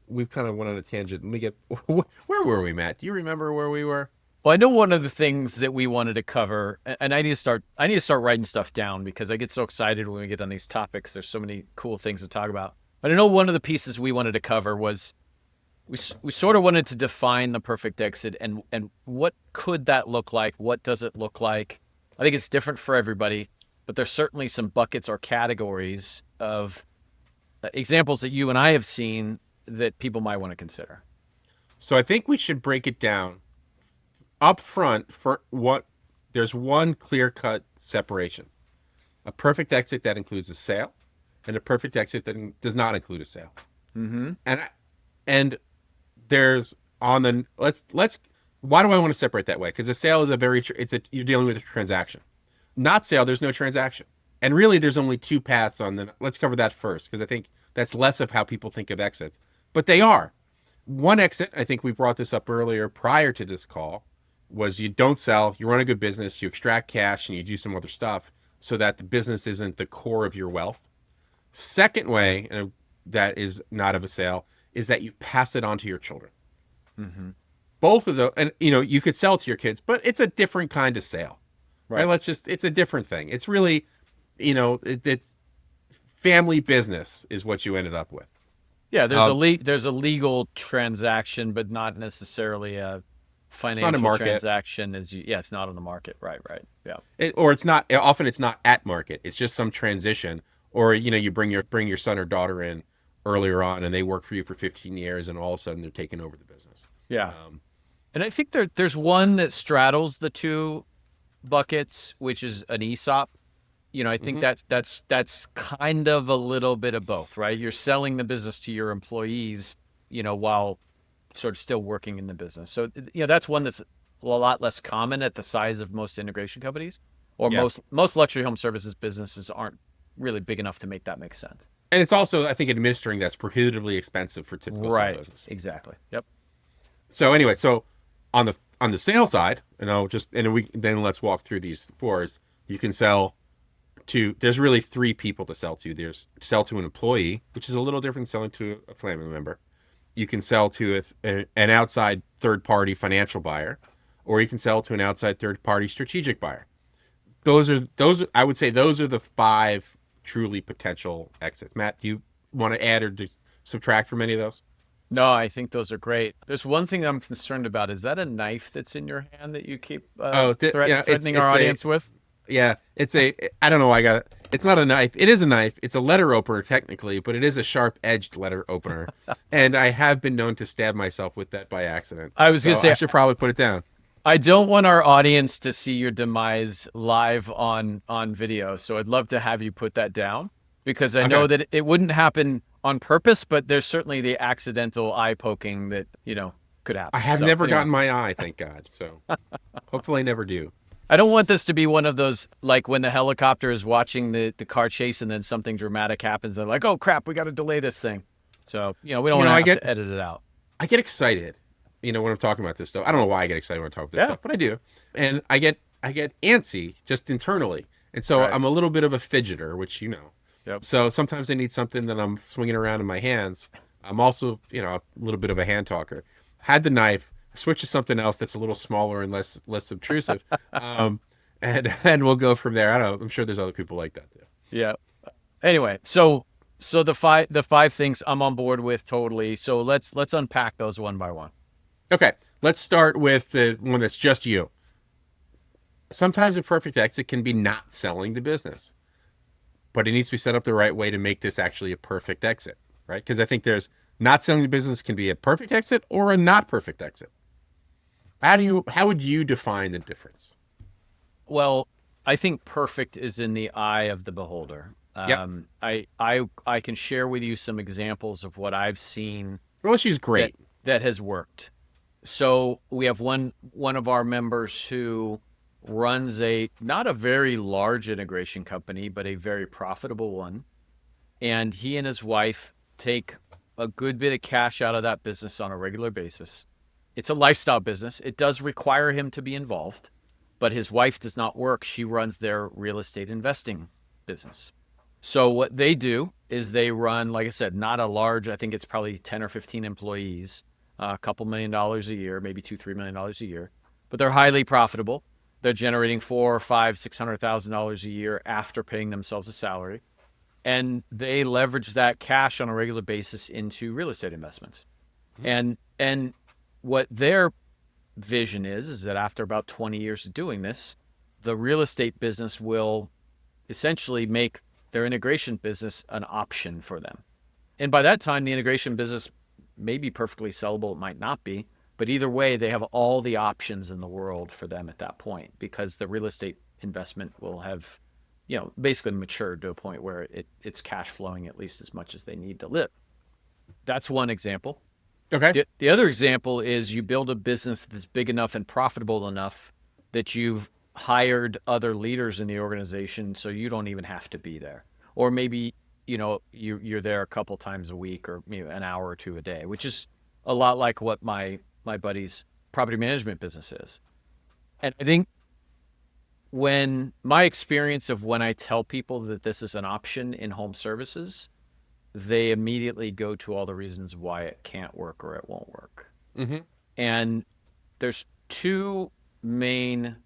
We've kind of went on a tangent. Let me get, where were we, Matt? Do you remember where we were? Well, I know one of the things that we wanted to cover, and I need to start writing stuff down because I get so excited when we get on these topics. There's so many cool things to talk about. But I know one of the pieces we wanted to cover was we sort of wanted to define the perfect exit and what could that look like? What does it look like? I think it's different for everybody, but there's certainly some buckets or categories of examples that you and I have seen that people might want to consider. So I think we should break it down up front for there's one clear-cut separation. A perfect exit that includes a sale and a perfect exit that does not include a sale. Mm-hmm. And there's why do I want to separate that way? Because a sale is you're dealing with a transaction. Not sale, there's no transaction. And really there's only two paths let's cover that first, because I think that's less of how people think of exits. But they are. One exit, I think we brought this up earlier prior to this call, was you don't sell, you run a good business, you extract cash and you do some other stuff so that the business isn't the core of your wealth. Second way, and that is not of a sale, is that you pass it on to your children. Mm-hmm. Both of those, and you could sell to your kids, but it's a different kind of sale, right? It's a different thing. It's really, it's family business is what you ended up with. Yeah, there's a legal transaction, but not necessarily a financial transaction. It's not on the market, right? Yeah, it's not. Often it's not at market. It's just some transition, or you bring your son or daughter in earlier on, and they work for you for 15 years, and all of a sudden they're taking over the business. Yeah, and I think there's one that straddles the two buckets, which is an ESOP. I think that's kind of a little bit of both, right? You're selling the business to your employees, while sort of still working in the business. So, that's one that's a lot less common at the size of most integration companies, or most luxury home services businesses aren't really big enough to make that make sense. And it's also, I think, administering that's prohibitively expensive for typical small business. Exactly. Yep. So anyway, on the sales side, then let's walk through these fours. You can sell to. There's really three people to sell to. There's sell to an employee, which is a little different than selling to a family member. You can sell to an outside third-party financial buyer, or you can sell to an outside third-party strategic buyer. I would say those are the five truly potential exits. Matt, do you want to add or subtract from any of those? No, I think those are great. There's one thing I'm concerned about. Is that a knife that's in your hand that you keep threatening our audience with? Yeah, I don't know why I got it. It's not a knife. It is a knife. It's a letter opener technically, but it is a sharp-edged letter opener. And I have been known to stab myself with that by accident. I was going to say, I should probably put it down. I don't want our audience to see your demise live on video, so I'd love to have you put that down. because I know that it wouldn't happen on purpose, but there's certainly the accidental eye poking that, could happen. I have never gotten my eye, thank God. So hopefully I never do. I don't want this to be one of those, like when the helicopter is watching the car chase and then something dramatic happens. They're like, oh, crap, we got to delay this thing. So, we don't want to have to edit it out. I get excited, when I'm talking about this stuff. I don't know why I get excited when I talk about this stuff, but I do. And I get antsy just internally. And so I'm a little bit of a fidgeter, which Yep. So sometimes I need something that I'm swinging around in my hands. I'm also, a little bit of a hand talker. Had the knife, switch to something else that's a little smaller and less obtrusive, and we'll go from there. I don't know. I'm sure there's other people like that too. Yeah. Anyway, so the five things I'm on board with totally. So let's unpack those one by one. Okay, let's start with the one that's just you. Sometimes a perfect exit can be not selling the business, but it needs to be set up the right way to make this actually a perfect exit, right? Because I think there's not selling the business can be a perfect exit or a not perfect exit. How would you define the difference? Well, I think perfect is in the eye of the beholder. Yep. I can share with you some examples of what I've seen. Well, she's great. That has worked. So we have one of our members who runs not a very large integration company, but a very profitable one. And he and his wife take a good bit of cash out of that business on a regular basis. It's a lifestyle business. It does require him to be involved, but his wife does not work. She runs their real estate investing business. So what they do is they run, like I said, not a large, I think it's probably 10 or 15 employees, a couple $1 million a year, maybe $2-3 million a year, but they're highly profitable. They're generating $400,000, $500,000, $600,000 a year after paying themselves a salary. And they leverage that cash on a regular basis into real estate investments. Mm-hmm. And what their vision is that after about 20 years of doing this, the real estate business will essentially make their integration business an option for them. And by that time, the integration business may be perfectly sellable, it might not be, but either way, they have all the options in the world for them at that point, because the real estate investment will have, basically matured to a point where it's cash flowing at least as much as they need to live. That's one example. Okay. The other example is you build a business that's big enough and profitable enough that you've hired other leaders in the organization so you don't even have to be there. Or maybe, you're there a couple times a week or an hour or two a day, which is a lot like what my buddy's property management business is. And I think when my experience of when I tell people that this is an option in home services, they immediately go to all the reasons why it can't work or it won't work. Mm-hmm. And there's two main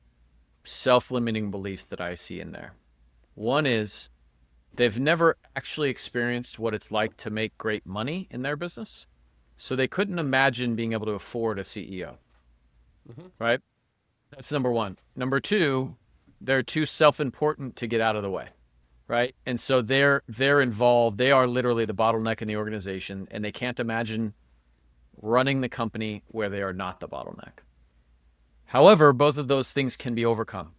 self-limiting beliefs that I see in there. One is they've never actually experienced what it's like to make great money in their business. So they couldn't imagine being able to afford a CEO, right? That's number one. Number two, they're too self-important to get out of the way, right? And so they're involved. They are literally the bottleneck in the organization, and they can't imagine running the company where they are not the bottleneck. However, both of those things can be overcome.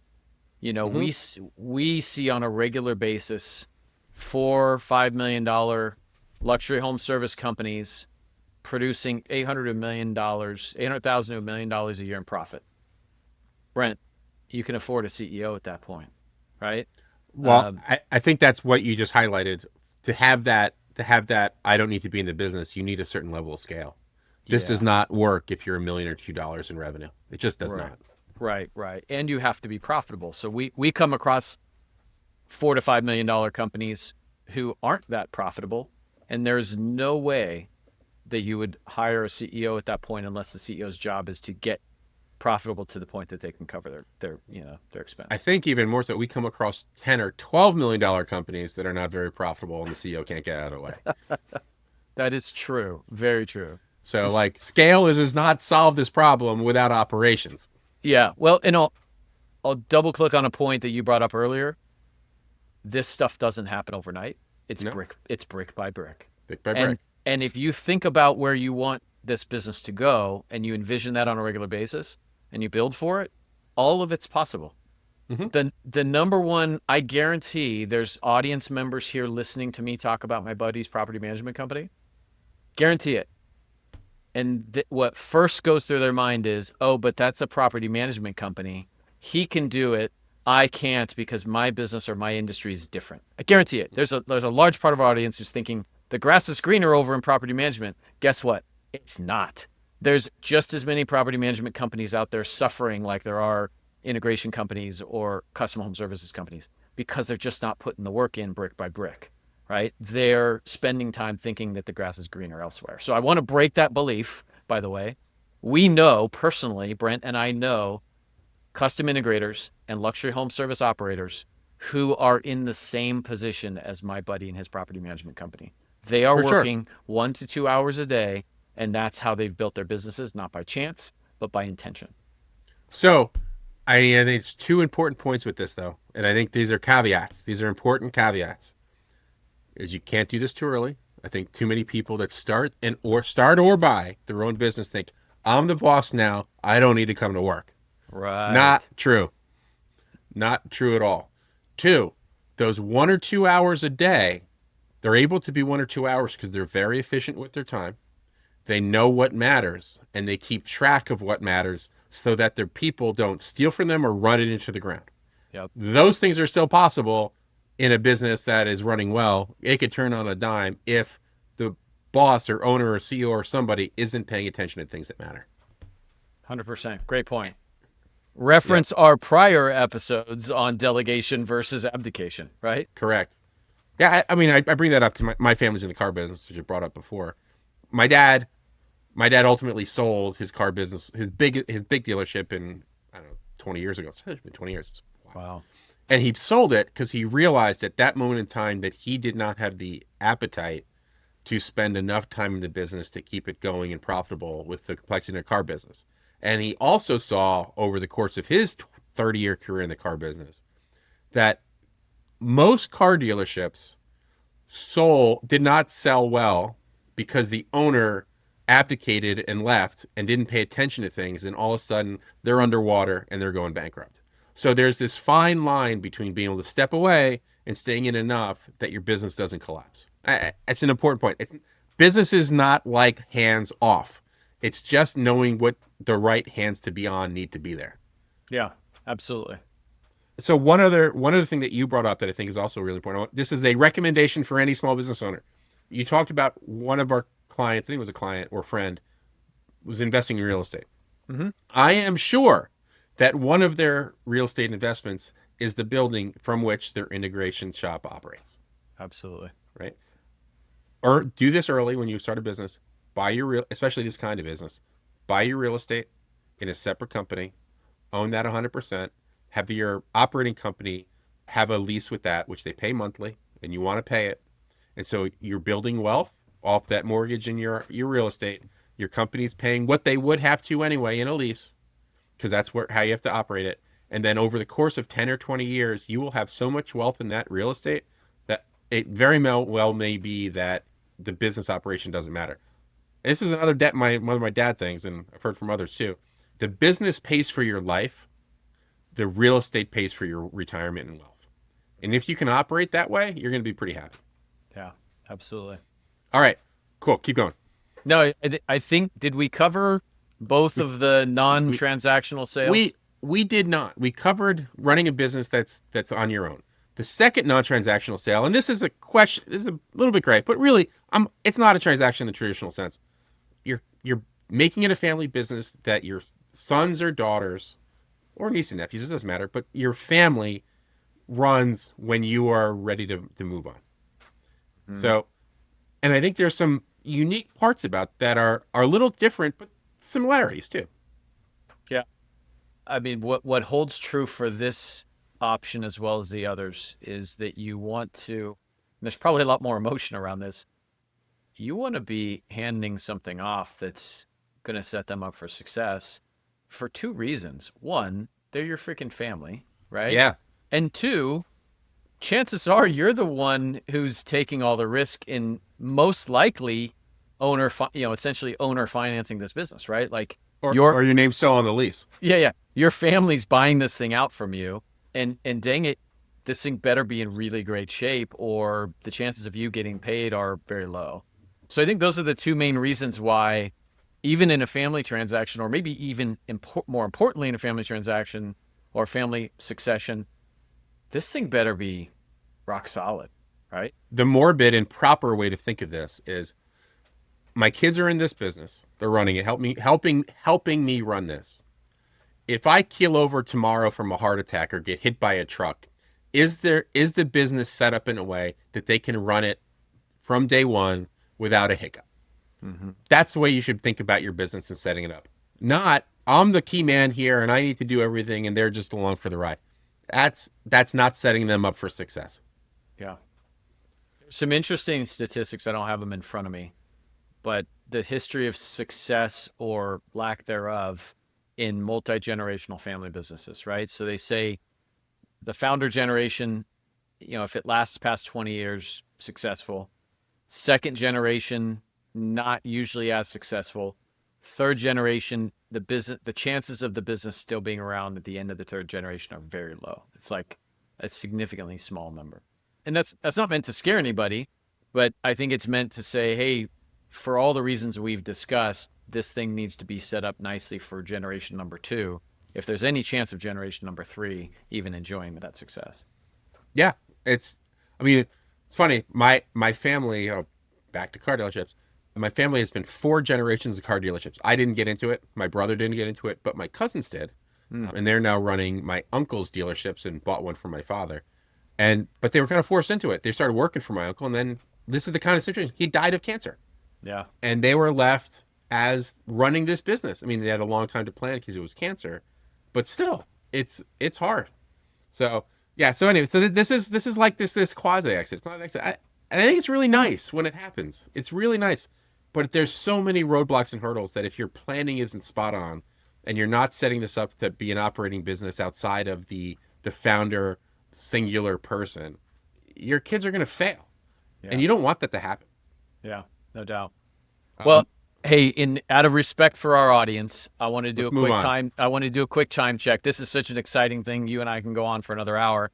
We see on a regular basis $4-5 million luxury home service companies producing $800,000 to $1 million a year in profit. Brent, you can afford a CEO at that point, right? Well, I think that's what you just highlighted. To have that, I don't need to be in the business. You need a certain level of scale. This does not work if you're $1 million or $2 million in revenue. It just does not. Right. And you have to be profitable. So we come across $4 to $5 million companies who aren't that profitable, and there's no way that you would hire a CEO at that point unless the CEO's job is to get profitable to the point that they can cover their expense. I think even more so, we come across $10 or $12 million companies that are not very profitable, and the CEO can't get out of the way. That is true. Very true. So, scale does not solve this problem without operations. Yeah. Well, and I'll double click on a point that you brought up earlier. This stuff doesn't happen overnight. It's brick by brick. Brick by brick. And if you think about where you want this business to go and you envision that on a regular basis and you build for it, all of it's possible. The number one, I guarantee there's audience members here listening to me talk about my buddy's property management company. Guarantee it. And what first goes through their mind is, oh, but that's a property management company. He can do it. I can't because my business or my industry is different. I guarantee it. There's a large part of our audience who's thinking the grass is greener over in property management. Guess what? It's not. There's just as many property management companies out there suffering like there are integration companies or custom home services companies because they're just not putting the work in brick by brick, right? They're spending time thinking that the grass is greener elsewhere. So I want to break that belief, by the way. We know personally, Brent and I know custom integrators and luxury home service operators who are in the same position as my buddy and his property management company. They are working 1 to 2 hours a day, and that's how they've built their businesses, not by chance, but by intention. So I think it's two important points with this, though. And I think these are caveats. These are important caveats. Is you can't do this too early. I think too many people that start or buy their own business think, I'm the boss now. I don't need to come to work. Right. Not true. Not true at all. Two, those 1 or 2 hours a day, they're able to be 1 or 2 hours because they're very efficient with their time. They know what matters, and they keep track of what matters so that their people don't steal from them or run it into the ground. Yep. Those things are still possible in a business that is running well. It could turn on a dime if the boss or owner or CEO or somebody isn't paying attention to things that matter. 100%. Great point. Reference our prior episodes on delegation versus abdication, right? Correct. Yeah, I bring that up because my family's in the car business, which you brought up before. My dad ultimately sold his car business, his big dealership in, I don't know, 20 years ago. It's been 20 years. Wow. And he sold it because he realized at that moment in time that he did not have the appetite to spend enough time in the business to keep it going and profitable with the complexity of the car business. And he also saw over the course of his 30-year career in the car business that most car dealerships did not sell well because the owner abdicated and left and didn't pay attention to things, and all of a sudden they're underwater and they're going bankrupt. So there's this fine line between being able to step away and staying in enough that your business doesn't collapse. It's an important point. Business is not like hands off. It's just knowing what the right hands to be on need to be there. Yeah, absolutely. So one other thing that you brought up that I think is also really important. This is a recommendation for any small business owner. You talked about one of our clients, I think it was a client or friend, was investing in real estate. Mm-hmm. I am sure that one of their real estate investments is the building from which their integration shop operates. Absolutely. Right? Or do this early when you start a business. Especially this kind of business. Buy your real estate in a separate company. Own that 100%. Have your operating company have a lease with that, which they pay monthly, and you want to pay it. And so you're building wealth off that mortgage in your real estate. Your company's paying what they would have to anyway in a lease, because that's how you have to operate it. And then over the course of 10 or 20 years, you will have so much wealth in that real estate that it very well may be that the business operation doesn't matter. This is another one of my dad things, and I've heard from others too. The business pays for your life. The real estate pays for your retirement and wealth. And if you can operate that way, you're going to be pretty happy. Yeah, absolutely. All right, cool. Keep going. No, I think, did we cover both of the non-transactional sales? We did not. We covered running a business that's on your own. The second non-transactional sale, and this is a question, this is a little bit gray, but really, it's not a transaction in the traditional sense. You're making it a family business that your sons or daughters, or nieces and nephews, it doesn't matter, but your family runs when you are ready to move on. Mm. So, and I think there's some unique parts about that are a little different, but similarities too. Yeah. I mean, what holds true for this option as well as the others is that you want to, and there's probably a lot more emotion around this, you want to be handing something off that's going to set them up for success for two reasons. One, they're your freaking family, right? Yeah. And two, chances are you're the one who's taking all the risk in most likely essentially owner financing this business, right? Like or your name's still on the lease. Yeah. Your family's buying this thing out from you. And dang it, this thing better be in really great shape, or the chances of you getting paid are very low. So I think those are the two main reasons why, even in a family transaction, or maybe even more importantly in a family transaction or family succession, this thing better be rock solid, right? The morbid and proper way to think of this is, my kids are in this business. They're running it. Helping me run this. If I keel over tomorrow from a heart attack or get hit by a truck, is the business set up in a way that they can run it from day one without a hiccup? Mm-hmm. That's the way you should think about your business and setting it up. Not, I'm the key man here and I need to do everything and they're just along for the ride. That's not setting them up for success. Yeah. Some interesting statistics. I don't have them in front of me, but the history of success or lack thereof in multi-generational family businesses, right? So they say the founder generation, if it lasts past 20 years, successful. Second generation, not usually as successful. Third generation, the chances of the business still being around at the end of the third generation are very low. It's like a significantly small number. And that's not meant to scare anybody, but I think it's meant to say, hey, for all the reasons we've discussed, this thing needs to be set up nicely for generation number 2, if there's any chance of generation number 3 even enjoying that success. Yeah, it's funny. My family, back to car dealerships, my family has been 4 generations of car dealerships. I didn't get into it. My brother didn't get into it, but my cousins did. And they're now running my uncle's dealerships and bought one for my father. But they were kind of forced into it. They started working for my uncle, and then this is the kind of situation. He died of cancer. Yeah. And they were left as running this business. They had a long time to plan because it was cancer, but still, it's hard. So yeah. So anyway, so this is like this quasi exit. It's not an exit. I think it's really nice when it happens. It's really nice, but there's so many roadblocks and hurdles that if your planning isn't spot on, and you're not setting this up to be an operating business outside of the founder singular person, your kids are going to fail, and you don't want that to happen. Yeah, no doubt. Well, hey, out of respect for our audience, I want to do a quick time check. This is such an exciting thing. You and I can go on for another hour.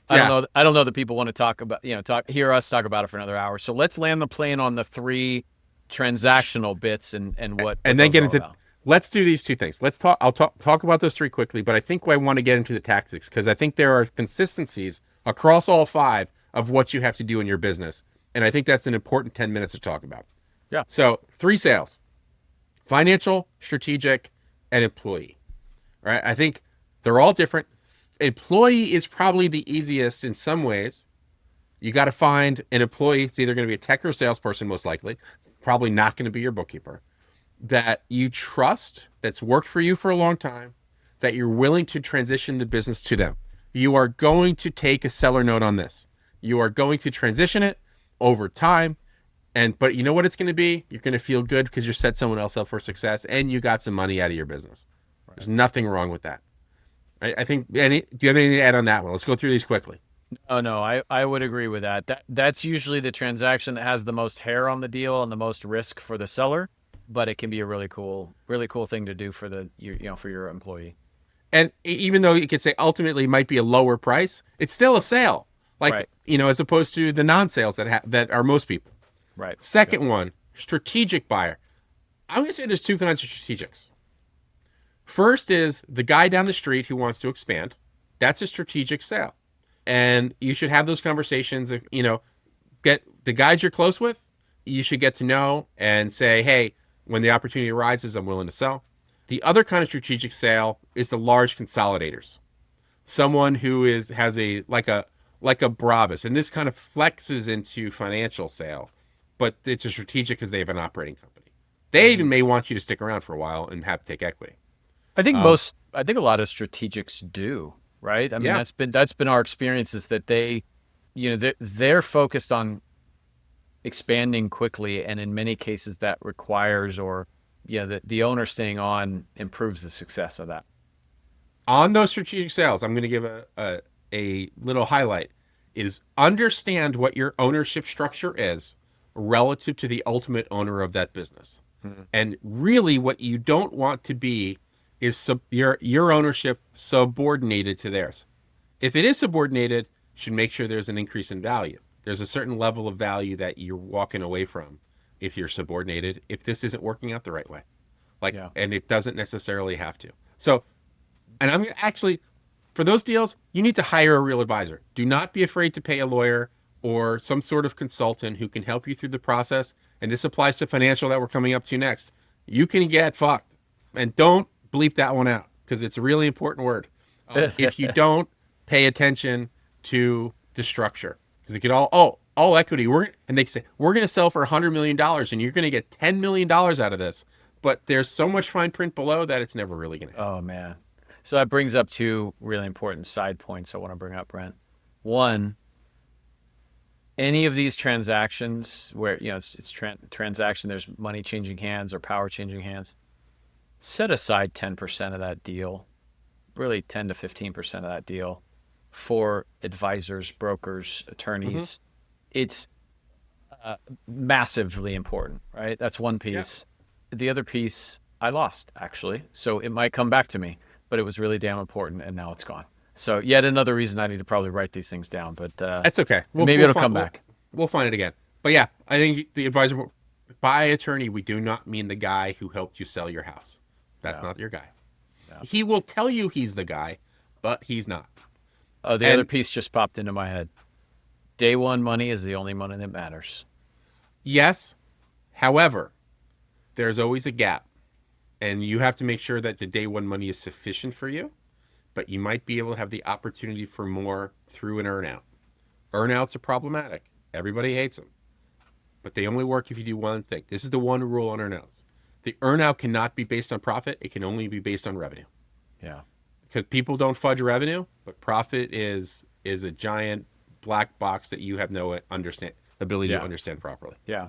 I don't know that people want to talk about, hear us talk about it for another hour. So let's land the plane on the 3 transactional bits and what and then get into. About. Let's do these 2 things. Let's talk. I'll talk about those 3 quickly, but I think I want to get into the tactics because I think there are consistencies across all 5 of what you have to do in your business, and I think that's an important 10 minutes to talk about. Yeah. So 3 sales: financial, strategic, and employee. All right. I think they're all different. Employee is probably the easiest in some ways. You got to find an employee. It's either going to be a tech or a salesperson, most likely. It's probably not going to be your bookkeeper, that you trust, that's worked for you for a long time, that you're willing to transition the business to them. You are going to take a seller note on this. You are going to transition it over time. But you know what it's going to be? You're going to feel good because you set someone else up for success and you got some money out of your business. Right. There's nothing wrong with that. I think, do you have anything to add on that one? Let's go through these quickly. Oh, no, I would agree with that. That's usually the transaction that has the most hair on the deal and the most risk for the seller, but it can be a really cool thing to do for for your employee. And even though you could say ultimately it might be a lower price, it's still a sale. Like, as opposed to the non-sales that are most people. Right. Second one, strategic buyer. I'm going to say there's 2 kinds of strategics. First is the guy down the street who wants to expand. That's a strategic sale. And you should have those conversations. Get the guys you're close with, you should get to know and say, hey, when the opportunity arises, I'm willing to sell. The other kind of strategic sale is the large consolidators. Someone who has a Brabus, and this kind of flexes into financial sale, but it's a strategic because they have an operating company. They even may want you to stick around for a while and have to take equity. I think a lot of strategics do, right? That's been our experience, is that they're focused on expanding quickly, and in many cases that requires the owner staying on improves the success of that. On those strategic sales, I'm going to give a little highlight, is understand what your ownership structure is relative to the ultimate owner of that business. Mm-hmm. And really what you don't want to be is your ownership subordinated to theirs. If it is subordinated, you should make sure there's an increase in value. There's a certain level of value that you're walking away from if you're subordinated, if this isn't working out the right way. And it doesn't necessarily have to. So, and I'm actually, for those deals, you need to hire a real advisor. Do not be afraid to pay a lawyer or some sort of consultant who can help you through the process. And this applies to financial that we're coming up to next. You can get fucked. And don't bleep that one out because it's a really important word. If you don't pay attention to the structure, because it could all equity. And they say, we're going to sell for $100 million and you're going to get $10 million out of this. But there's so much fine print below that it's never really going to happen. Oh, man. So that brings up two really important side points I want to bring up, Brent. One, any of these transactions where, it's transaction, there's money changing hands or power changing hands, set aside 10% of that deal, really 10 to 15% of that deal for advisors, brokers, attorneys. It's massively important, right? That's one piece. Yeah. The other piece I lost, actually. So it might come back to me, but it was really damn important, and now it's gone. So yet another reason I need to probably write these things down, but that's okay. Maybe it'll come back. We'll find it again. But yeah, I think the advisor, by attorney, we do not mean the guy who helped you sell your house. That's not your guy. No. He will tell you he's the guy, but he's not. Oh, the other piece just popped into my head. Day one money is the only money that matters. Yes. However, there's always a gap. And you have to make sure that the day one money is sufficient for you, but you might be able to have the opportunity for more through an earnout. Earnouts are problematic. Everybody hates them. But they only work if you do one thing. This is the one rule on earnouts. The earnout cannot be based on profit. It can only be based on revenue. Yeah. Because people don't fudge revenue, but profit is a giant black box that you have no ability to understand properly. Yeah.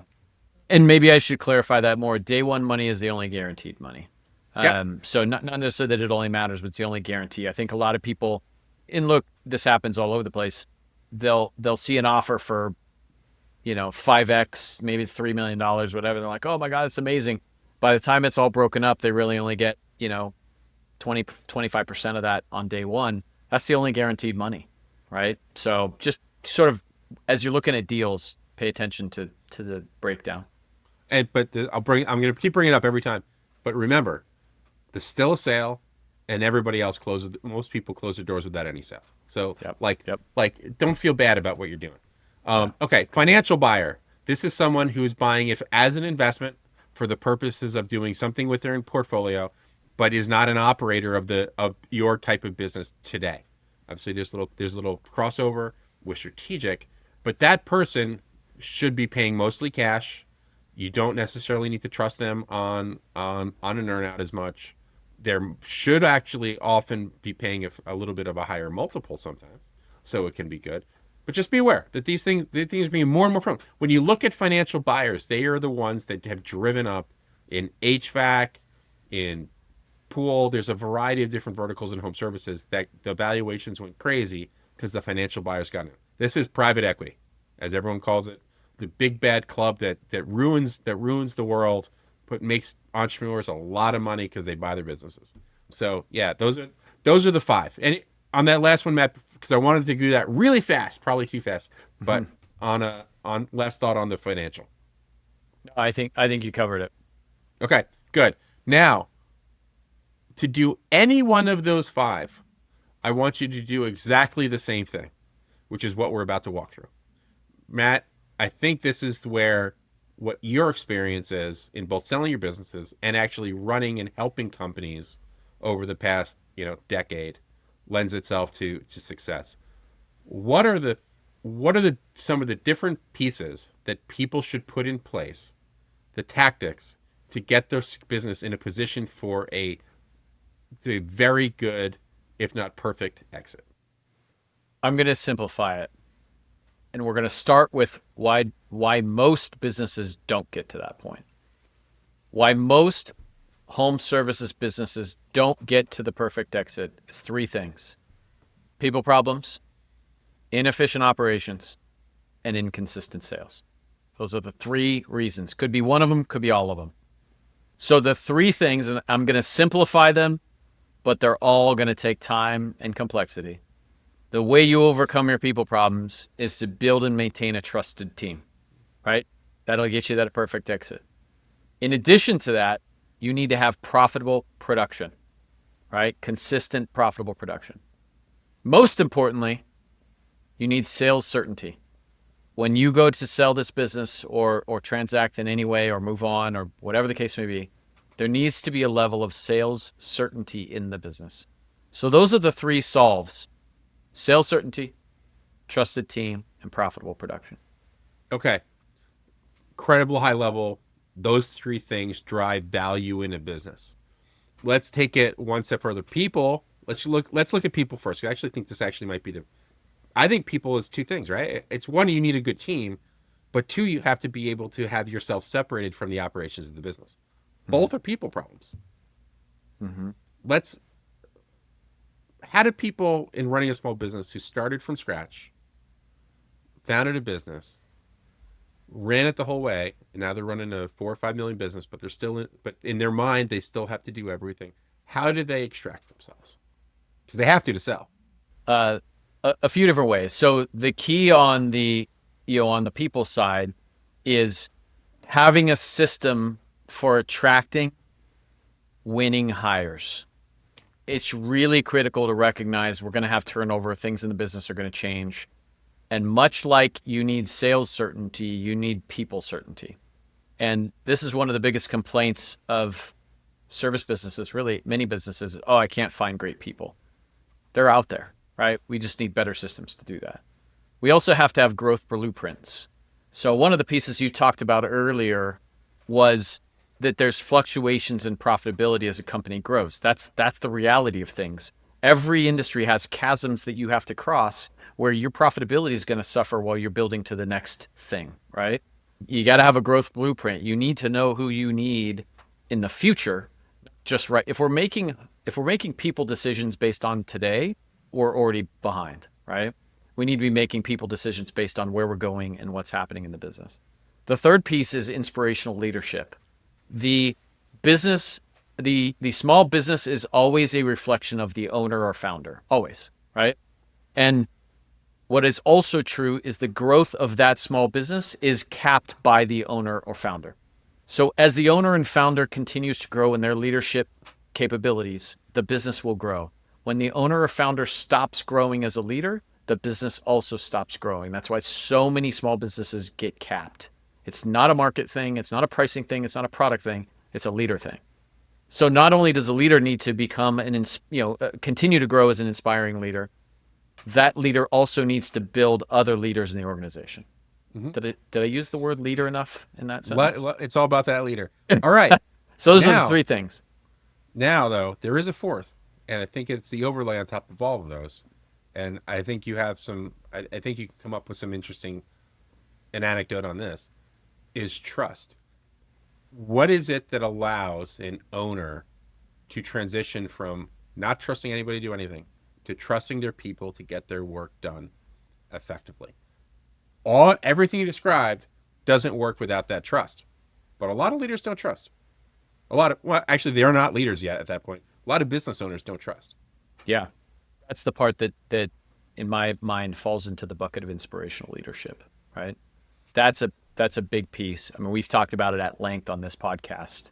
And maybe I should clarify that more. Day one money is the only guaranteed money. So not necessarily that it only matters, but it's the only guarantee. I think a lot of people, and look, this happens all over the place. They'll see an offer for, 5X, maybe it's $3 million, whatever. They're like, oh my God, it's amazing. By the time it's all broken up, they really only get, 25% of that on day one. That's the only guaranteed money, right? So just sort of, as you're looking at deals, pay attention to the breakdown. I'm going to keep bringing it up every time. But remember, there's still a sale, and everybody else closes. Most people close their doors without any sale. So, don't feel bad about what you're doing. Okay, financial buyer. This is someone who is buying it as an investment for the purposes of doing something with their portfolio, but is not an operator of your type of business today. Obviously, there's a little crossover with strategic, but that person should be paying mostly cash. You don't necessarily need to trust them on an earnout as much. There should actually often be paying a little bit of a higher multiple sometimes, so it can be good. But just be aware that these things are being more and more prone. When you look at financial buyers, they are the ones that have driven up in HVAC, in pool. There's a variety of different verticals in home services that the valuations went crazy because the financial buyers got in. This is private equity, as everyone calls it. The big bad club that ruins the world, but makes entrepreneurs a lot of money because they buy their businesses. So yeah, those are the five. And on that last one, Matt, because I wanted to do that really fast, probably too fast, but on last thought on the financial. I think you covered it. Okay, good. Now, to do any one of those five, I want you to do exactly the same thing, which is what we're about to walk through. Matt, I think this is where what your experience is in both selling your businesses and actually running and helping companies over the past, decade lends itself to success. What are some of the different pieces that people should put in place, the tactics to get their business in a position for a very good, if not perfect, exit? I'm going to simplify it. And we're going to start with why most businesses don't get to that point. Why most home services businesses don't get to the perfect exit is three things: people problems, inefficient operations, and inconsistent sales. Those are the three reasons. Could be one of them, could be all of them. So the three things, and I'm going to simplify them, but they're all going to take time and complexity. The way you overcome your people problems is to build and maintain a trusted team, right? That'll get you that perfect exit. In addition to that, you need to have profitable production, right? Consistent, profitable production. Most importantly, you need sales certainty. When you go to sell this business or transact in any way or move on or whatever the case may be, there needs to be a level of sales certainty in the business. So those are the three solves: sales certainty, trusted team, and profitable production. Okay. Credible high level. Those three things drive value in a business. Let's take it one step further. People, let's look at people first. I actually think this actually might be I think people is two things, right? It's one, you need a good team, but two, you have to be able to have yourself separated from the operations of the business. Both are people problems. How do people in running a small business who started from scratch, founded a business, ran it the whole way, and now they're running a 4 or 5 million business, but but in their mind, they still have to do everything. How do they extract themselves? Because they have to sell. A few different ways. So the key on the people side is having a system for attracting winning hires. It's really critical to recognize we're going to have turnover. Things in the business are going to change. And much like you need sales certainty, you need people certainty. And this is one of the biggest complaints of service businesses, really many businesses. Oh, I can't find great people. They're out there, right? We just need better systems to do that. We also have to have growth blueprints. So one of the pieces you talked about earlier was that there's fluctuations in profitability as a company grows. That's the reality of things. Every industry has chasms that you have to cross where your profitability is going to suffer while you're building to the next thing, right? You got to have a growth blueprint. You need to know who you need in the future. Just right. If we're making people decisions based on today, we're already behind, right? We need to be making people decisions based on where we're going and what's happening in the business. The third piece is inspirational leadership. The small business is always a reflection of the owner or founder, always, right? And what is also true is the growth of that small business is capped by the owner or founder. So as the owner and founder continues to grow in their leadership capabilities, the business will grow. When the owner or founder stops growing as a leader, the business also stops growing. That's why so many small businesses get capped. It's not a market thing. It's not a pricing thing. It's not a product thing. It's a leader thing. So not only does the leader need to become continue to grow as an inspiring leader, that leader also needs to build other leaders in the organization. Did I use the word leader enough in that sentence? It's all about that leader. All right. So those are the three things. Now, though, there is a fourth, and I think it's the overlay on top of all of those. And I think you have I think you can come up with some interesting an anecdote on this, is trust. What is it that allows an owner to transition from not trusting anybody to do anything to trusting their people to get their work done effectively? Everything you described doesn't work without that trust. But a lot of leaders don't trust. Actually, they're not leaders yet at that point. A lot of business owners don't trust. Yeah. That's the part that in my mind falls into the bucket of inspirational leadership, right? That's a big piece. I mean, we've talked about it at length on this podcast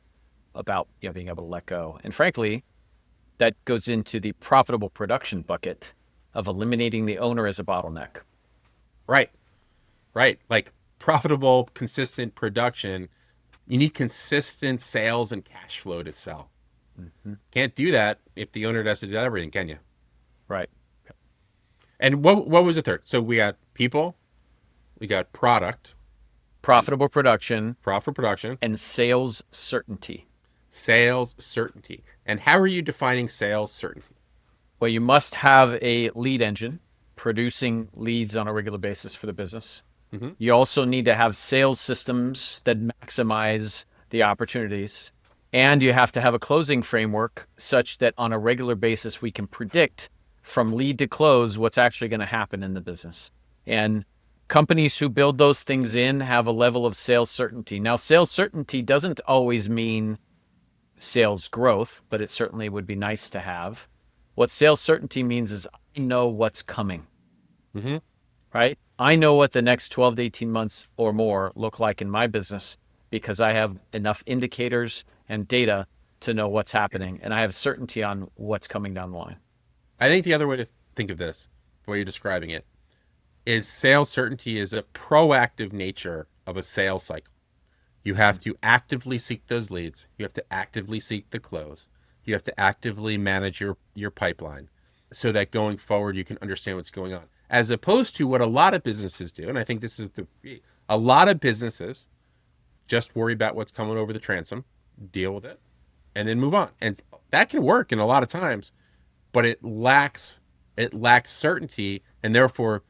about being able to let go. And frankly, that goes into the profitable production bucket of eliminating the owner as a bottleneck. Right. Like profitable, consistent production. You need consistent sales and cash flow to sell. Can't do that if the owner doesn't do everything, can you? Right. And what was the third? So we got people, we got product, profitable production, and sales certainty. And how are you defining sales certainty? Well, you must have a lead engine producing leads on a regular basis for the business. You also need to have sales systems that maximize the opportunities. And you have to have a closing framework such that on a regular basis, we can predict from lead to close what's actually going to happen in the business. And companies who build those things in have a level of sales certainty. Now, sales certainty doesn't always mean sales growth, but it certainly would be nice to have. What sales certainty means is I know what's coming. Mm-hmm. right? I know what the next 12 to 18 months or more look like in my business because I have enough indicators and data to know what's happening, and I have certainty on what's coming down the line. I think the other way to think of this, the way you're describing it, is sales certainty is a proactive nature of a sales cycle. You have to actively seek those leads. You have to actively seek the close. You have to actively manage your pipeline so that going forward you can understand what's going on. As opposed to what a lot of businesses do, and I think this is a lot of businesses just worry about what's coming over the transom, deal with it, and then move on. And that can work in a lot of times, but it lacks certainty, and therefore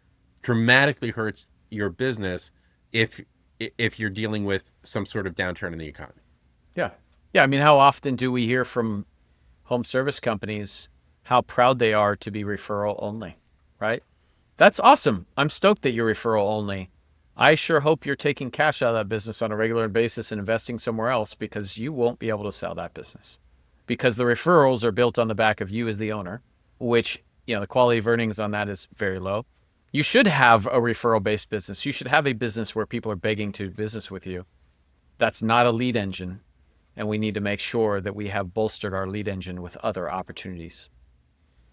dramatically hurts your business if you're dealing with some sort of downturn in the economy. Yeah. Yeah. I mean, how often do we hear from home service companies how proud they are to be referral only, right? That's awesome. I'm stoked that you're referral only. I sure hope you're taking cash out of that business on a regular basis and investing somewhere else, because you won't be able to sell that business because the referrals are built on the back of you as the owner, which, the quality of earnings on that is very low. You should have a referral-based business. You should have a business where people are begging to do business with you. That's not a lead engine, and we need to make sure that we have bolstered our lead engine with other opportunities.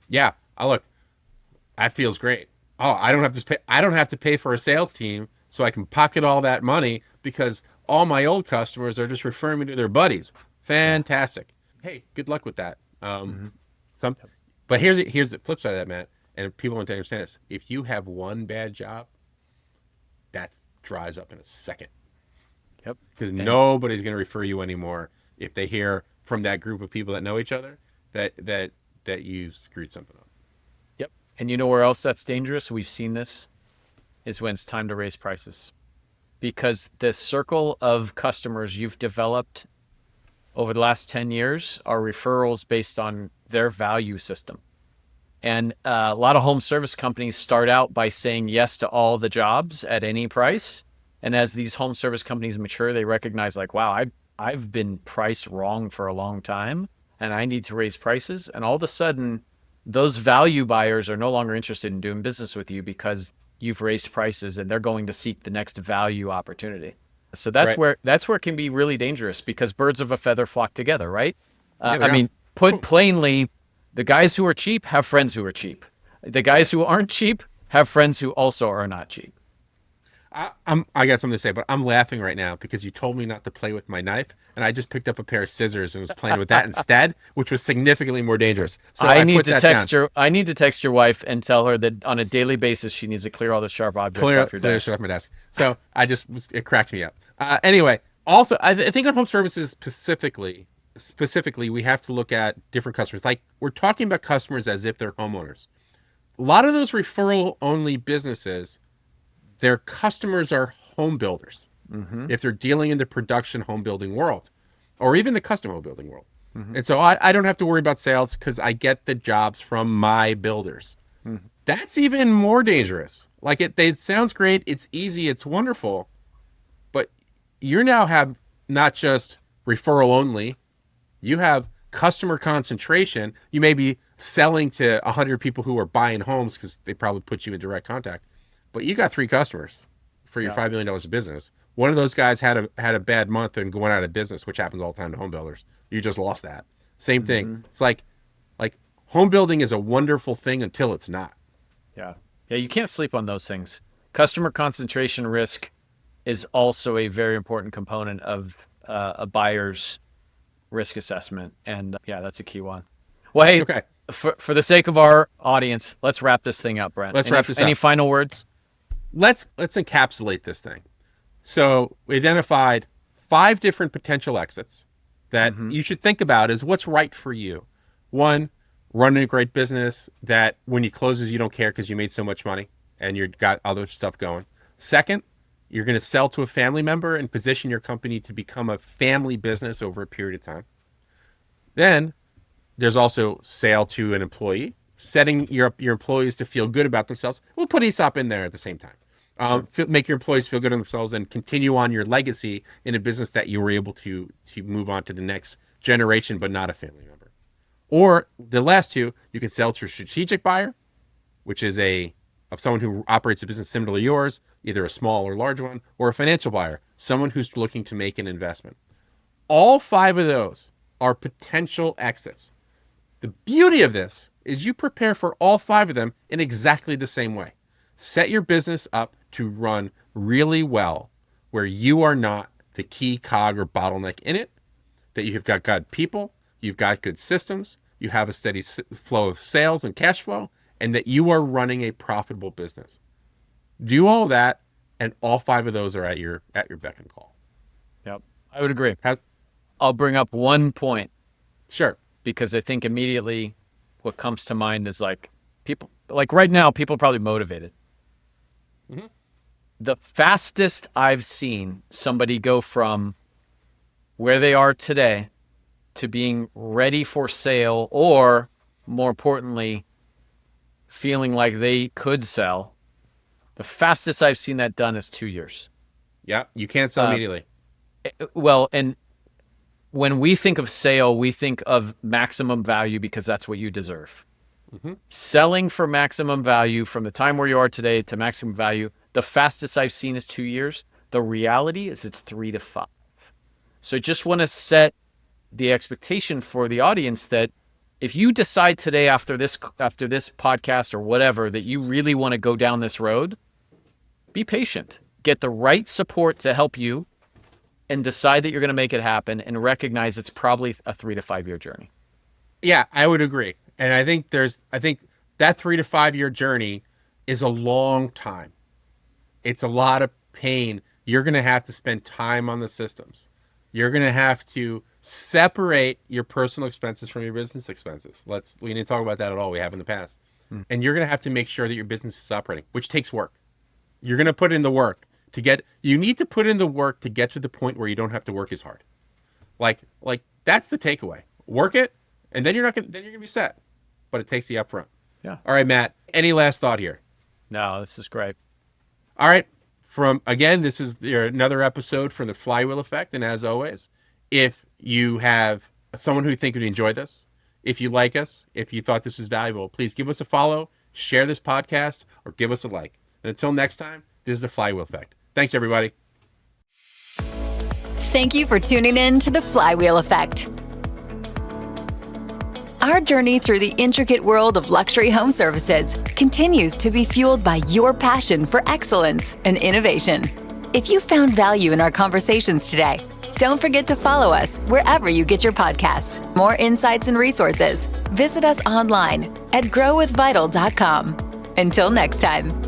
Yeah, look, that feels great. Oh, I don't have to pay for a sales team, so I can pocket all that money because all my old customers are just referring me to their buddies. Fantastic. Hey, good luck with that. But here's the flip side of that, Matt. And people want to understand this. If you have one bad job, that dries up in a second. Yep. Because nobody's going to refer you anymore if they hear from that group of people that know each other that you screwed something up. Yep. And you know where else that's dangerous? We've seen this, is when it's time to raise prices. Because the circle of customers you've developed over the last 10 years are referrals based on their value system. And a lot of home service companies start out by saying yes to all the jobs at any price. And as these home service companies mature, they recognize like, wow, I've been priced wrong for a long time and I need to raise prices. And all of a sudden, those value buyers are no longer interested in doing business with you because you've raised prices, and they're going to seek the next value opportunity. So that's Right. where it can be really dangerous, because birds of a feather flock together, right? Yeah, I mean, put plainly, the guys who are cheap have friends who are cheap. The guys who aren't cheap have friends who also are not cheap. I got something to say, but I'm laughing right now because you told me not to play with my knife, and I just picked up a pair of scissors and was playing with that instead, which was significantly more dangerous. So I need put to that text down. I need to text your wife and tell her that on a daily basis she needs to clear all the sharp objects off your Clear desk. shit off my desk. So it cracked me up. Anyway, also I think on home services specifically, we have to look at different customers. Like, we're talking about customers as if they're homeowners. A lot of those referral only businesses, their customers are home builders. Mm-hmm. If they're dealing in the production home building world, or even the custom home building world. Mm-hmm. And so I don't have to worry about sales because I get the jobs from my builders. Mm-hmm. That's even more dangerous. Like, it sounds great. It's easy. It's wonderful. But you now have not just referral only. You have customer concentration. You may be selling to 100 people who are buying homes because they probably put you in direct contact. But you got 3 customers for your $5 million of business. One of those guys had a bad month and going out of business, which happens all the time to home builders. You just lost that. Same thing. It's like home building is a wonderful thing until it's not. Yeah. Yeah, you can't sleep on those things. Customer concentration risk is also a very important component of a buyer's risk assessment. And that's a key one. Well, hey, Okay. For the sake of our audience, let's wrap this thing up, Brent. Let's wrap this up. Any final words? Let's encapsulate this thing. So we identified 5 different potential exits that you should think about as what's right for you. 1, running a great business that when you closes, you don't care because you made so much money and you've got other stuff going. 2nd, you're going to sell to a family member and position your company to become a family business over a period of time. Then there's also sale to an employee, setting your employees to feel good about themselves. We'll put ESOP in there at the same time. Make your employees feel good on themselves and continue on your legacy in a business that you were able to move on to the next generation, but not a family member. Or the last 2, you can sell to a strategic buyer, which is a of someone who operates a business similar to yours, either a small or large one, or a financial buyer, someone who's looking to make an investment. All 5 of those are potential exits. The beauty of this is you prepare for all 5 of them in exactly the same way. Set your business up to run really well, where you are not the key cog or bottleneck in it, that you've got good people, you've got good systems, you have a steady flow of sales and cash flow, and that you are running a profitable business. Do all that, and all 5 of those are at your beck and call. Yep, I would agree. I'll bring up one point. Sure. Because I think immediately what comes to mind is like people, like right now, people are probably motivated. Mm-hmm. The fastest I've seen somebody go from where they are today to being ready for sale, or more importantly, feeling like they could sell, the fastest I've seen that done is 2 years. Yeah, you can't sell immediately. Well, and when we think of sale, we think of maximum value because that's what you deserve. Mm-hmm. Selling for maximum value from the time where you are today to maximum value, the fastest I've seen is 2 years. The reality is it's 3 to 5. So I just want to set the expectation for the audience that if you decide today after this podcast or whatever that you really want to go down this road, be patient. Get the right support to help you and decide that you're going to make it happen, and recognize it's probably a 3 to 5 year journey. Yeah, I would agree. And I think that 3 to 5 year journey is a long time. It's a lot of pain. You're going to have to spend time on the systems. You're going to have to separate your personal expenses from your business expenses. We didn't talk about that at all. We have in the past. And you're going to have to make sure that your business is operating, which takes work. You're going to put in the work you need to put in the work to get to the point where you don't have to work as hard. Like that's the takeaway. Work it, and then you're going to be set. But it takes the upfront. Yeah. All right, Matt, any last thought here? No, this is great. All right. This is another episode from the Flywheel Effect. And as always, if you have someone who you think would enjoy this, if you like us, if you thought this was valuable, please give us a follow, share this podcast, or give us a like. And until next time, this is the Flywheel Effect. Thanks, everybody. Thank you for tuning in to the Flywheel Effect. Our journey through the intricate world of luxury home services continues to be fueled by your passion for excellence and innovation. If you found value in our conversations today, don't forget to follow us wherever you get your podcasts. More insights and resources. Visit us online at growwithvital.com. Until next time.